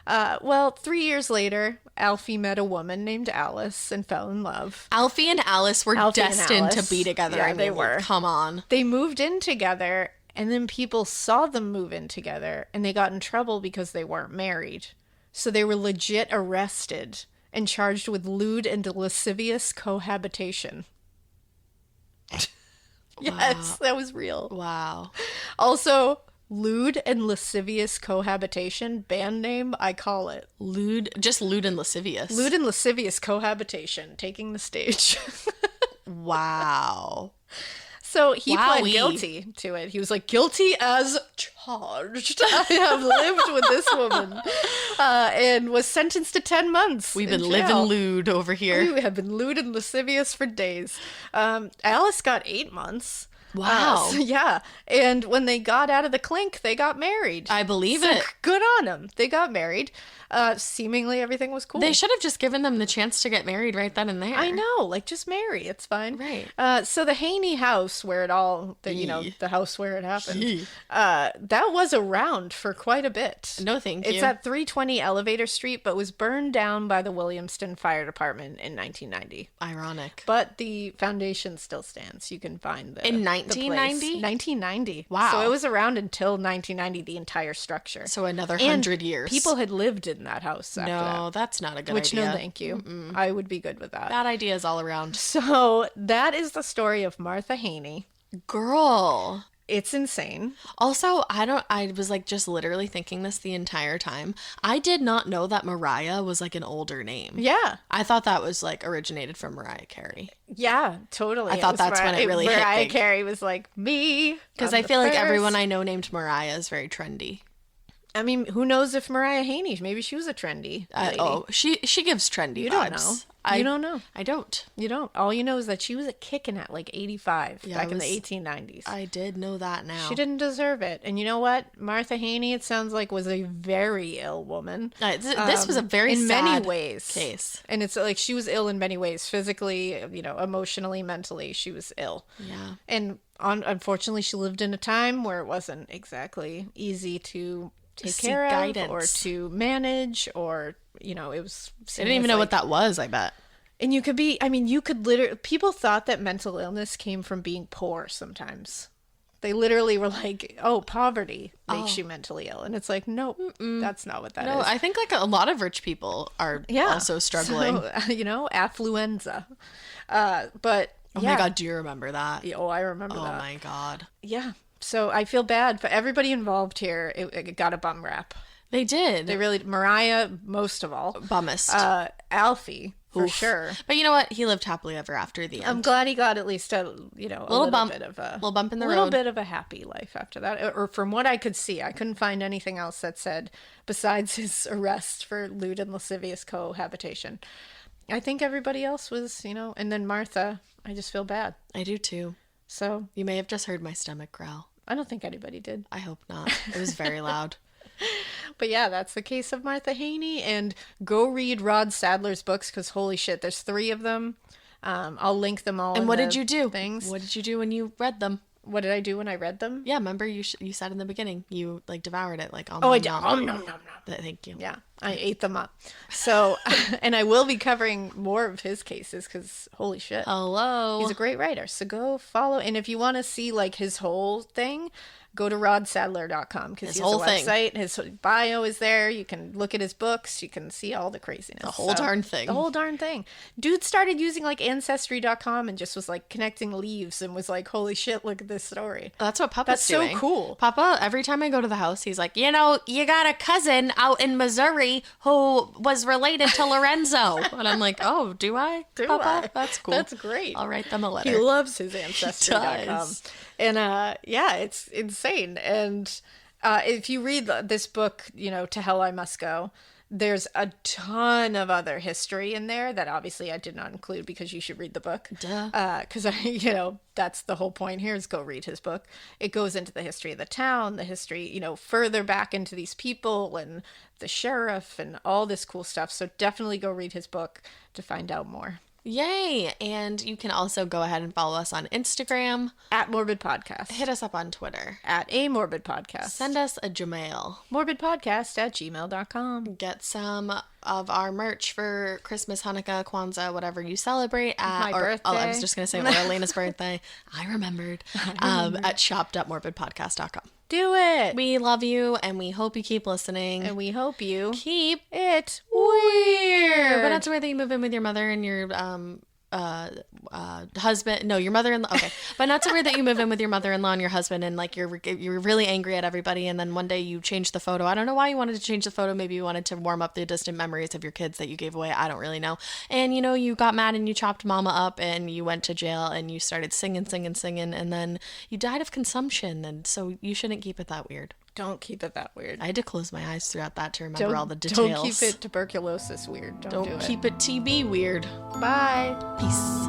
Well, 3 years later, Alfie met a woman named Alice and fell in love. Alfie and Alice were Alfie and destined Alice. to be together. Yeah, I mean, they like, were. Come on. They moved in together, and then people saw them move in together, and they got in trouble because they weren't married. So they were legit arrested and charged with lewd and lascivious cohabitation. Yes, that was real. Wow. Also, lewd and lascivious cohabitation, band name, I call it. Lewd and lascivious. Lewd and lascivious cohabitation, taking the stage. Wow. So he pled Wowee. guilty to it. He was like, guilty as charged. I have lived with this woman. And was sentenced to 10 months. We've in been jail. living lewd over here. We have been lewd and lascivious for days. Alice got 8 months. Wow. Yeah. And when they got out of the clink, they got married. I believe So it. good on them. They got married. Seemingly everything was cool. They should have just given them the chance to get married right then and there. I know, like just marry. It's fine. Right. So the Haney house, where it all, the house where it happened, that was around for quite a bit. No, thank you. It's at 320 Elevator Street, but was burned down by the Williamston Fire Department in 1990. Ironic. But the foundation still stands. You can find the In the 1990? place. 1990. Wow. So it was around until 1990, the entire structure. So another And 100 years. People had lived in that house after No, that. that's not a good Which, idea. no, thank you. I would be good with that. Bad ideas all around. So that is the story of Martha Haney. Girl. It's insane. Also, I was like just literally thinking this the entire time. I did not know that Mariah was like an older name. Yeah. I thought that was like originated from Mariah Carey. Yeah, totally. I thought that's when it really hit Mariah big. Carey was like, me. Because I'm I the feel like first. everyone I know named Mariah is very trendy. I mean, who knows if Mariah Haney, maybe she was a trendy lady. She gives trendy You vibes. don't know. I You don't know. I don't. You don't. All you know is that she was a kicking at like 85 Yeah, back I in the was- 1890s. I did know that now. She didn't deserve it. And you know what? Martha Haney, it sounds like, was a very ill woman. This was a very in sad many ways case. And it's like she was ill in many ways, physically, emotionally, mentally. She was ill. Yeah. And unfortunately, she lived in a time where it wasn't exactly easy to take Seek care guidance. of or to manage, or it was. I didn't even know what that was, I bet. And you could literally, people thought that mental illness came from being poor sometimes. They literally were like, oh, poverty makes you mentally ill. And it's like, no, that's not what that is. No, I think like a lot of rich people are also struggling. So, affluenza. But Oh my God, do you remember that? Oh, I remember that. Oh my God. Yeah. So I feel bad for everybody involved here. It got a bum rap. They did. They really, Mariah, most of all. Bummist. Alfie, for Oof. sure. But you know what? He lived happily ever after the end. I'm glad he got at least a little bump. bit of Little bump in the little road. bit of a happy life after that. Or from what I could see, I couldn't find anything else that said, besides his arrest for lewd and lascivious cohabitation. I think everybody else was, and then Martha, I just feel bad. I do too. So You may have just heard my stomach growl. I don't think anybody did. I hope not. It was very loud. But yeah, that's the case of Martha Haney. And go read Rod Sadler's books, because holy shit, there's 3 of them. I'll link them all. And in what the did you do? Things. What did you do when you read them? What did I do when I read them? Yeah, remember you said in the beginning you like devoured it like. I did. No. Thank you. Yeah, I ate them up. So, and I will be covering more of his cases because holy shit, Hello, he's a great writer. So go follow, and if you want to see like his whole thing, go to rodsadler.com because he has a website. His bio is there. You can look at his books. You can see all the craziness. The whole darn thing. The whole darn thing. Dude started using like Ancestry.com and just was like connecting leaves and was like, holy shit, look at this story. That's what Papa's doing. That's so cool. Papa, every time I go to the house, he's like, you got a cousin out in Missouri who was related to Lorenzo. And I'm like, oh, do I? Papa? That's cool. That's great. I'll write them a letter. He loves his Ancestry.com. He does. And yeah, it's insane. And if you read this book, To Hell I Must Go, there's a ton of other history in there that obviously I did not include because you should read the book. Duh. Because that's the whole point here is go read his book. It goes into the history of the town, the history, further back into these people and the sheriff and all this cool stuff. So definitely go read his book to find out more. Yay! And you can also go ahead and follow us on Instagram. At Morbid Podcast. Hit us up on Twitter. At A Morbid Podcast. Send us a Gmail. morbidpodcast@gmail.com. Get some of our merch for Christmas, Hanukkah, Kwanzaa, whatever you celebrate. My birthday. Oh, I was just going to say, or Alaina's birthday. I remembered. At shop.morbidpodcast.com. Do it. We love you, and we hope you keep listening. And we hope you keep it weird. But not to where that you move in with your mother and your husband. No, your mother-in-law. Okay, but not to where that you move in with your mother-in-law and your husband, and like you're really angry at everybody, and then one day you change the photo. I don't know why you wanted to change the photo. Maybe you wanted to warm up the distant memories of your kids that you gave away. I don't really know. And you got mad and you chopped Mama up, and you went to jail, and you started singing, and then you died of consumption, and so you shouldn't keep it that weird. Don't keep it that weird. I had to close my eyes throughout that to remember all the details. Don't keep it tuberculosis weird. Don't keep it TB weird. Bye. Peace.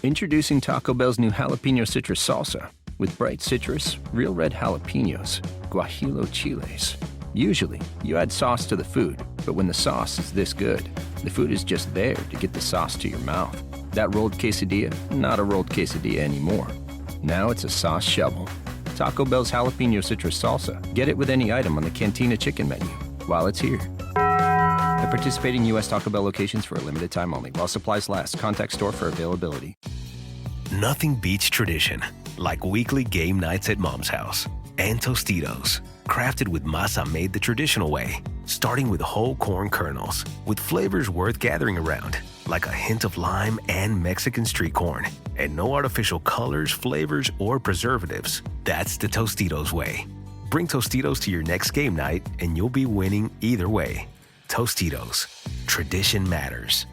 Introducing Taco Bell's new jalapeno citrus salsa with bright citrus, real red jalapenos, guajillo chiles. Usually, you add sauce to the food, but when the sauce is this good, the food is just there to get the sauce to your mouth. That rolled quesadilla, not a rolled quesadilla anymore. Now it's a sauce shovel. Taco Bell's jalapeno citrus salsa. Get it with any item on the Cantina chicken menu while it's here. At participating U.S. Taco Bell locations for a limited time only. While supplies last. Contact store for availability. Nothing beats tradition, like weekly game nights at Mom's house. And Tostitos, crafted with masa made the traditional way, starting with whole corn kernels, with flavors worth gathering around, like a hint of lime and Mexican street corn, and no artificial colors, flavors, or preservatives. That's the Tostitos way. Bring Tostitos to your next game night, and you'll be winning either way. Tostitos, tradition matters.